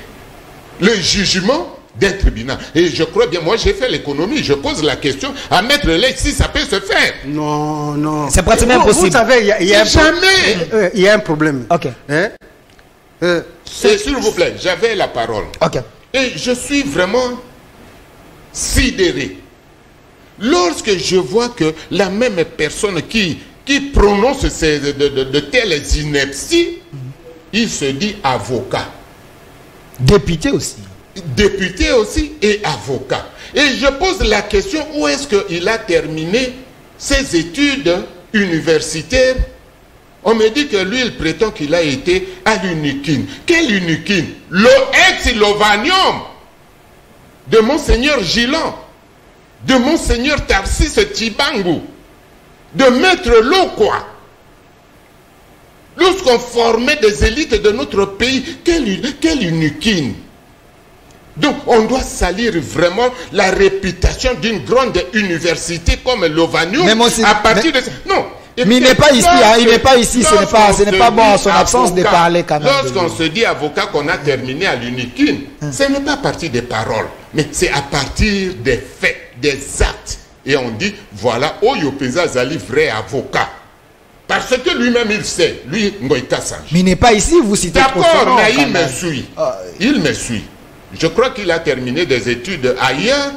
le jugement d'un tribunal. Et je crois bien, moi j'ai fait l'économie, je pose la question à Maître Ley si ça peut se faire. Non, non. C'est pratiquement impossible. Vous savez, il y a un problème. Ok. Hein? S'il vous plaît, j'avais la parole. Ok. Et je suis vraiment sidéré. Lorsque je vois que la même personne qui prononce de telles inepties, il se dit avocat. Député aussi. Député aussi et avocat. Et je pose la question, où est-ce qu'il a terminé ses études universitaires? On me dit que lui, il prétend qu'il a été à l'UNIKIN. Quel UNIKIN? Ex-Lovanium de Monseigneur Gilan, de Monseigneur Tarsis Tibangu, de Maître Lokwa. Lorsqu'on formait des élites de notre pays, quel UNIKIN? Donc, on doit salir vraiment la réputation d'une grande université comme Lovanium à partir de... Non. Mais il n'est pas ici, hein, il n'est pas ici, ce n'est pas bon en son absence de parler quand même. Lorsqu'on se dit avocat qu'on a terminé à l'UNIKIN, ce n'est pas à partir des paroles, mais c'est à partir des faits, des actes. Et on dit, voilà, Oyo Peza Zali, vrai avocat. Parce que lui-même, il sait, lui, Ngoïta Sanj. Mais il n'est pas ici, vous citez. D'accord, mais il me suit. Il me suit. Je crois qu'il a terminé des études ailleurs,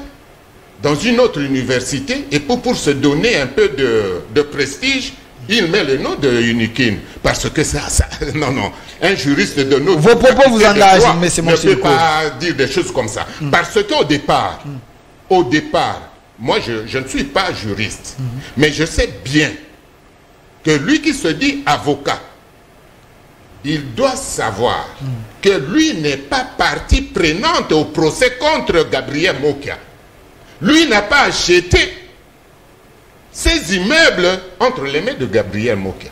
dans une autre université, et pour se donner un peu de prestige, il met le nom de UNIKIN. Parce que ça non, un juriste de notre... Vos propos vous engagent, mais c'est mon ne peut pas dire des choses comme ça. Parce qu'au départ, moi je ne suis pas juriste, mais je sais bien que lui qui se dit avocat, il doit savoir que lui n'est pas partie prenante au procès contre Gabriel Mokia. Lui n'a pas acheté ces immeubles entre les mains de Gabriel Mokia.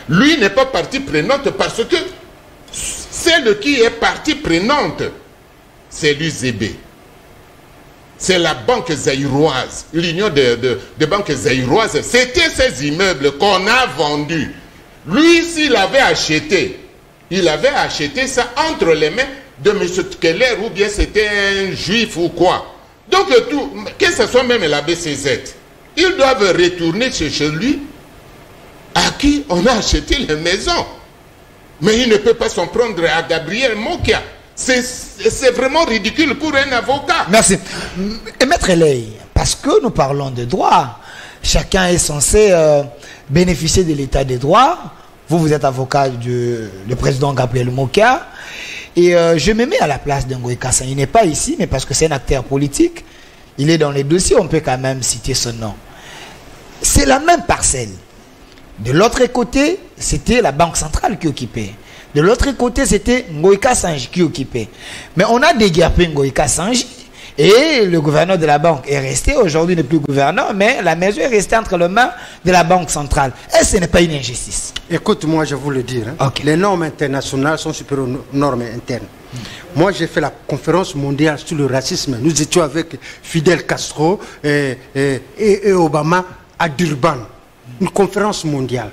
Lui n'est pas partie prenante parce que celle qui est partie prenante, c'est l'UZB. C'est la banque zaïroise, l'union de banques zaïroises. C'était ces immeubles qu'on a vendus. Lui, s'il avait acheté, il avait acheté ça entre les mains de M. Keller ou bien c'était un juif ou quoi. Donc, que ce soit même la BCZ, ils doivent retourner chez lui à qui on a acheté les maisons. Mais il ne peut pas s'en prendre à Gabriel Mokia. C'est vraiment ridicule pour un avocat. Merci. Et Maître Eley, parce que nous parlons de droit, chacun est censé bénéficier de l'état des droits. Vous êtes avocat du président Gabriel Mokia. Et je me mets à la place d'Ngoï Kassan. Il n'est pas ici, mais parce que c'est un acteur politique. Il est dans les dossiers, on peut quand même citer son nom. C'est la même parcelle. De l'autre côté, c'était la Banque centrale qui occupait. De l'autre côté, c'était Ngoï Kassan qui occupait. Mais on a déguerpé Ngoï Kassan et le gouverneur de la banque est resté. Aujourd'hui, il n'est plus gouverneur, mais la maison est restée entre les mains de la Banque centrale. Et ce n'est pas une injustice. Écoute, moi, je vais vous le dire. Hein. Okay. Les normes internationales sont supérieures aux normes internes. Moi, j'ai fait la conférence mondiale sur le racisme. Nous étions avec Fidel Castro et Obama à Durban. Une conférence mondiale.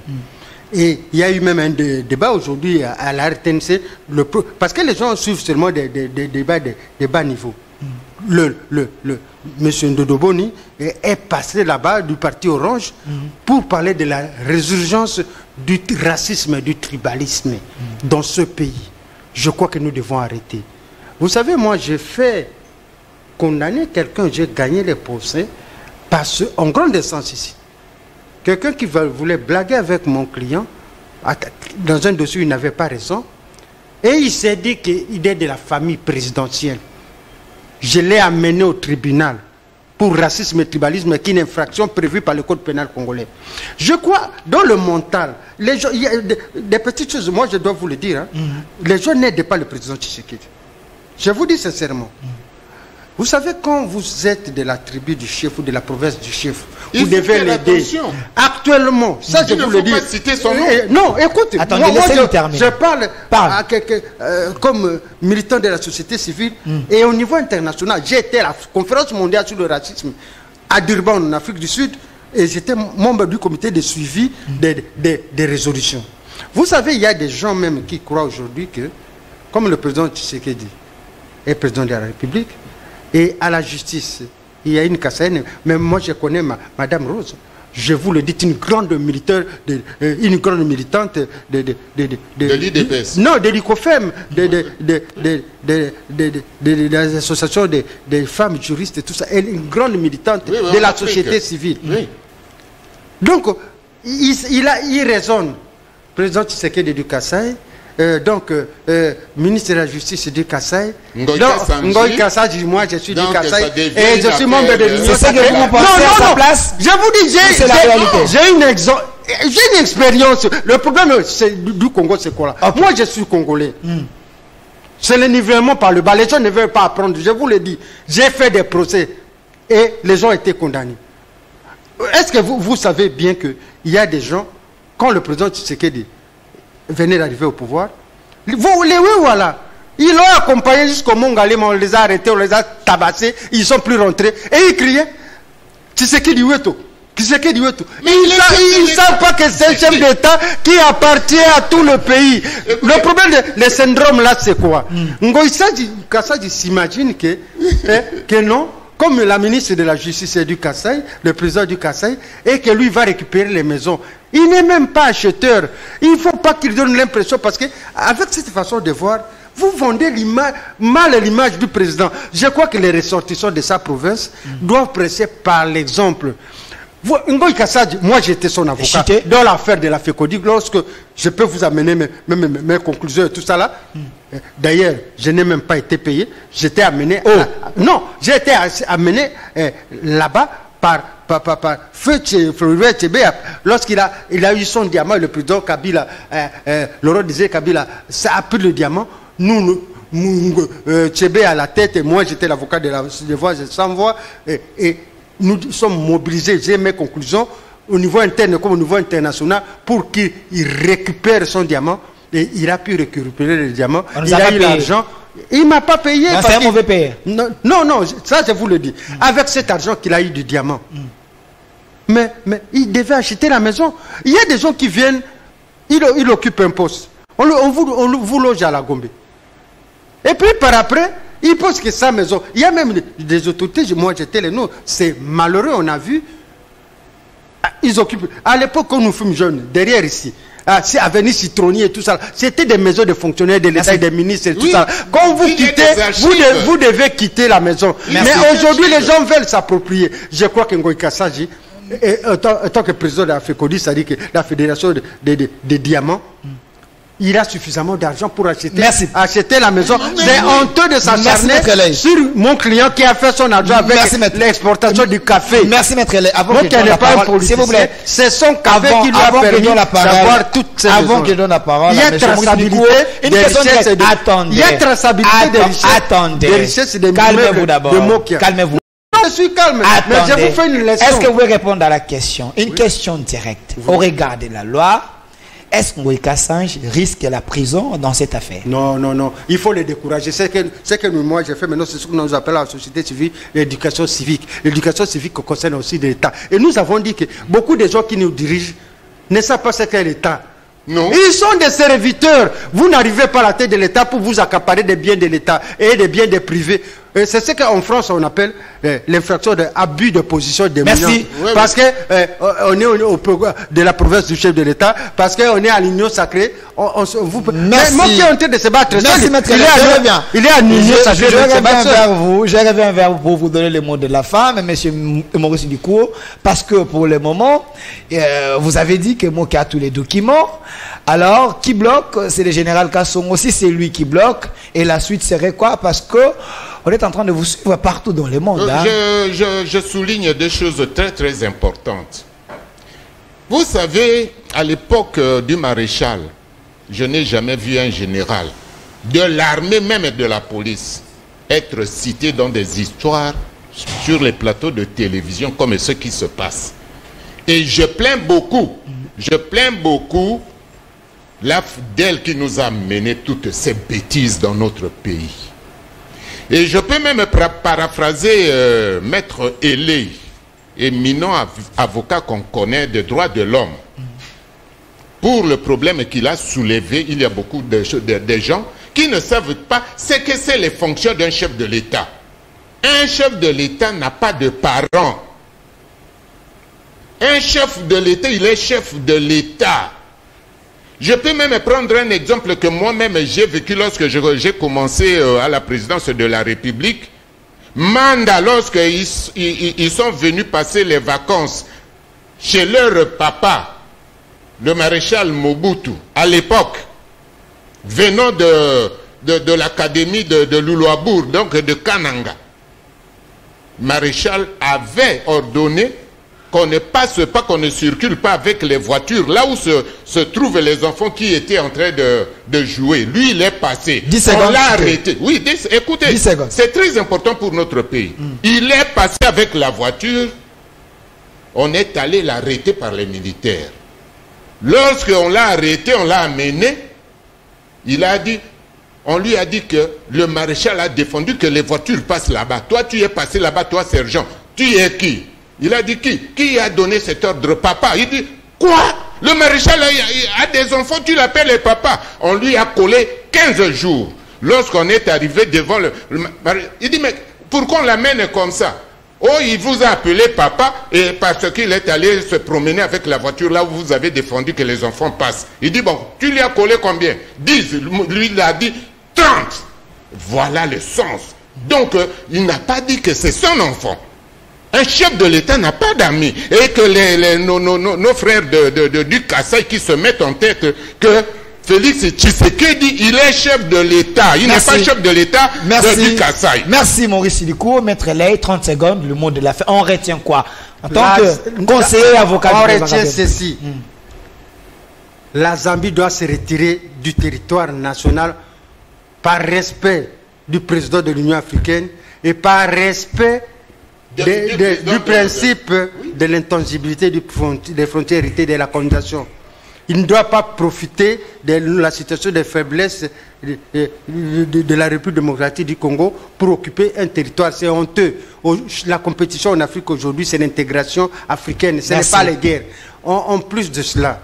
Et il y a eu même un débat aujourd'hui à la RTNC, parce que les gens suivent seulement des débats de bas niveau. Monsieur Ndodoboni est passé là-bas du parti Orange pour parler de la résurgence du racisme, du tribalisme dans ce pays. Je crois que nous devons arrêter. Vous savez, moi, j'ai fait condamner quelqu'un, j'ai gagné les procès, parce qu'en grande sens ici, quelqu'un qui voulait blaguer avec mon client, dans un dossier où il n'avait pas raison, et il s'est dit qu'il est de la famille présidentielle. Je l'ai amené au tribunal pour racisme et tribalisme, qui est une infraction prévue par le code pénal congolais. Je crois, dans le mental, les gens, il y a des petites choses, moi je dois vous le dire, hein, les gens n'aident pas le président Tshisekedi. Je vous dis sincèrement. Vous savez, quand vous êtes de la tribu du chef ou de la province du chef, vous devez l'aider. Actuellement, ça je vous le dis. Pas citer son nom. Non, écoute, attendez, moi je parle à quelqu'un comme militant de la société civile et au niveau international. J'ai été à la conférence mondiale sur le racisme à Durban, en Afrique du Sud, et j'étais membre du comité de suivi des résolutions. Vous savez, il y a des gens même qui croient aujourd'hui que, comme le président Tshisekedi est président de la République, et à la justice, il y a une Kassaïne, mais moi je connais Madame Rose. Je vous le dis, une grande militante de l'IDPS. Non, de l'ICOFEM, des associations des femmes juristes et tout ça. Elle est une grande militante de la société civile. Oui. Donc, il raisonne. Président Tshisekedi du Kassai, ministre de la Justice du Kassai. Ngoï Kassan, moi je suis du Kassai et je suis membre de l'Union. C'est ça que vous pensez à sa place. Je vous dis, j'ai une expérience. Le problème du Congo, c'est quoi là? Okay. Moi je suis congolais. C'est le nivellement par le bas. Les gens ne veulent pas apprendre. Je vous le dis. J'ai fait des procès et les gens ont été condamnés. Est-ce que vous savez bien qu'il y a des gens, quand le président Tshisekedi venait d'arriver au pouvoir, voilà, ils l'ont accompagné jusqu'au Mongalema, on les a arrêtés, on les a tabassés, ils ne sont plus rentrés, et ils criaient Tshisekedi Weto, Tshisekedi Weto. Ils ne savent pas que c'est un chef d'État qui appartient à tout le pays. Le problème, le syndrome là, c'est quoi? Ngoï Kassan s'imagine que non, comme la ministre de la Justice est du Kassai, le président du Kassai, et que lui va récupérer les maisons. Il n'est même pas acheteur. Il ne faut pas qu'il donne l'impression, parce qu'avec cette façon de voir, vous vendez mal l'image du président. Je crois que les ressortissants de sa province doivent presser par l'exemple. Ngoï Kassan, moi j'étais son avocat dans l'affaire de la FECODI, lorsque je peux vous amener mes conclusions et tout ça là. D'ailleurs, je n'ai même pas été payé. J'étais amené. Non, j'ai été amené là-bas par Feu Tchébé. Lorsqu'il a eu son diamant, le président Kabila, Laurent disait Kabila, ça a pris le diamant. Nous, Tchébé à la tête, et moi j'étais l'avocat de la voix sans voix. Et nous sommes mobilisés. J'ai mes conclusions au niveau interne comme au niveau international pour qu'il récupère son diamant. Et il a pu récupérer le diamant. Il a eu l'argent. Il ne m'a pas payé. C'est un mauvais payeur. Non, ça je vous le dis. Avec cet argent qu'il a eu du diamant. Mais il devait acheter la maison. Il y a des gens qui viennent, il occupe un poste. On vous loge à la Gombe. Et puis par après, il pense que sa maison, il y a même des autorités, moi j'étais les noms, c'est malheureux, on a vu. Ils occupent, à l'époque quand nous fûmes jeunes, derrière ici, c'est Avenue Citronnier et tout ça, c'était des maisons de fonctionnaires de l'État et des ministres et tout ça. Quand vous quittez, vous devez quitter la maison. Mais aujourd'hui, les gens veulent s'approprier. Je crois que Ngoï Kassaji, en tant que président de la FECODI, c'est-à-dire que la Fédération des diamants, il a suffisamment d'argent pour acheter la maison. C'est honteux de s'acharner sur mon client qui a fait son argent avec l'exportation du café. Merci, Maître Lay. Avant que je donne la parole, s'il vous plaît, c'est son café qui lui a permis d'avoir toutes ces maisons. Avant que je donne la parole, il y a traçabilité des richesses. Il y a traçabilité des richesses et des calmez-vous d'abord. Calmez-vous. Je suis calme, mais je vous fais une leçon. Est-ce que vous pouvez répondre à la question? Une question directe. Au regard de la loi, est-ce que Ngoï Kassaji risque la prison dans cette affaire? Non. Il faut les décourager. C'est que moi j'ai fait maintenant, c'est ce que nous appelons la société civile, l'éducation civique. L'éducation civique concerne aussi l'État. Et nous avons dit que beaucoup de gens qui nous dirigent ne savent pas ce qu'est l'État. Non. Ils sont des serviteurs. Vous n'arrivez pas à la tête de l'État pour vous accaparer des biens de l'État et des biens des privés. C'est ce qu'en France on appelle l'infraction d'abus de position dominante. Merci. Parce que on est au programme de la province du chef de l'État, parce qu'on est à l'union sacrée. Merci. Moi qui est en train de se battre, merci, Maître. Il est à l'union sacrée. Je reviens vers vous pour vous donner le mot de la femme, monsieur Maurice Ducour, parce que pour le moment, vous avez dit que Moki a tous les documents. Alors, qui bloque? C'est le général Kasson aussi, c'est lui qui bloque. Et la suite serait quoi? Parce que on est en train de vous suivre partout dans le monde. Je souligne deux choses très très importantes. Vous savez, à l'époque du maréchal, je n'ai jamais vu un général de l'armée, même de la police, être cité dans des histoires sur les plateaux de télévision comme ce qui se passe. Et je plains beaucoup la FDL qui nous a mené toutes ces bêtises dans notre pays. Et je peux même paraphraser Maître Eley, éminent avocat qu'on connaît des droits de l'homme. Pour le problème qu'il a soulevé, il y a beaucoup de gens qui ne savent pas ce que c'est les fonctions d'un chef de l'État. Un chef de l'État n'a pas de parents. Un chef de l'État, il est chef de l'État. Je peux même prendre un exemple que moi-même j'ai vécu lorsque j'ai commencé à la présidence de la République. Manda, lorsqu'ils sont venus passer les vacances chez leur papa, le maréchal Mobutu, à l'époque, venant de l'académie de Luluabour, donc de Kananga. Maréchal avait ordonné qu'on ne passe pas, qu'on ne circule pas avec les voitures, là où se trouvent les enfants qui étaient en train de jouer. Lui, il est passé. 10 secondes. On l'a arrêté. Oui, écoutez, c'est très important pour notre pays. Il est passé avec la voiture, on est allé l'arrêter par les militaires. Lorsqu'on l'a arrêté, on l'a amené, on lui a dit que le maréchal a défendu que les voitures passent là-bas. Toi, tu es passé là-bas, toi, sergent. Tu es qui? Il a dit qui? Qui a donné cet ordre? Papa. Il dit, quoi? Le maréchal a des enfants, tu l'appelles le papa. On lui a collé 15 jours. Lorsqu'on est arrivé devant il dit, mais pourquoi on l'amène comme ça? Oh, il vous a appelé papa et parce qu'il est allé se promener avec la voiture là où vous avez défendu que les enfants passent. Il dit, bon, tu lui as collé combien? 10. Lui, il a dit 30. Voilà le sens. Donc, il n'a pas dit que c'est son enfant. Un chef de l'État n'a pas d'amis. Et que nos frères du Kassai qui se mettent en tête que Félix Tshisekedi, il est chef de l'État. Il n'est pas chef de l'État du Kassai. Merci Maurice Ducour. Maître Lay, 30 secondes, le mot de la fin. On retient quoi? En tant que conseiller avocat. On retient ceci. La Zambie doit se retirer du territoire national par respect du président de l'Union africaine et par respect du principe de l'intangibilité des frontières héritées de la colonisation. Il ne doit pas profiter de la situation de faiblesse de la République démocratique du Congo pour occuper un territoire. C'est honteux. La compétition en Afrique aujourd'hui, c'est l'intégration africaine, ce n'est pas les guerres. En plus de cela,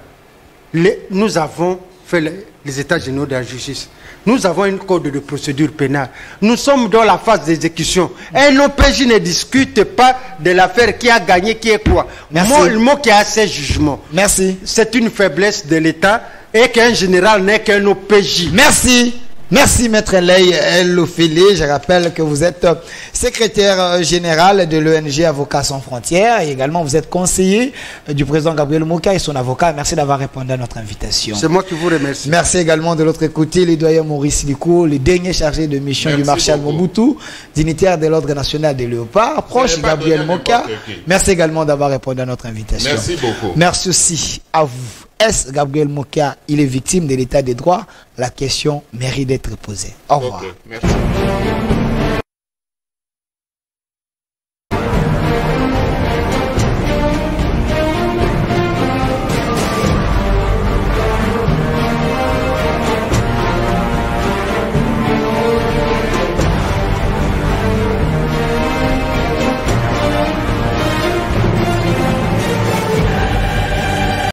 nous avons fait les états généraux de la justice. Nous avons une code de procédure pénale. Nous sommes dans la phase d'exécution. Un OPJ ne discute pas de l'affaire qui a gagné, qui est quoi. Le mot qui a ses jugements. Merci. C'est une faiblesse de l'État et qu'un général n'est qu'un OPJ. Merci. Merci Maître Ley Lofele. Je rappelle que vous êtes secrétaire général de l'ONG Avocats sans frontières et également vous êtes conseiller du président Gabriel Moka et son avocat. Merci d'avoir répondu à notre invitation. C'est moi qui vous remercie. Merci également de l'autre côté les doyens Maurice Liko, le dernier chargé de mission du marshal Mobutu, dignitaire de l'ordre national des léopards, proche Gabriel Moka. Merci également d'avoir répondu à notre invitation. Merci beaucoup. Merci aussi à vous. Est-ce Gabriel Moka, il est victime de l'état des droits? La question mérite d'être posée. Au revoir. Merci.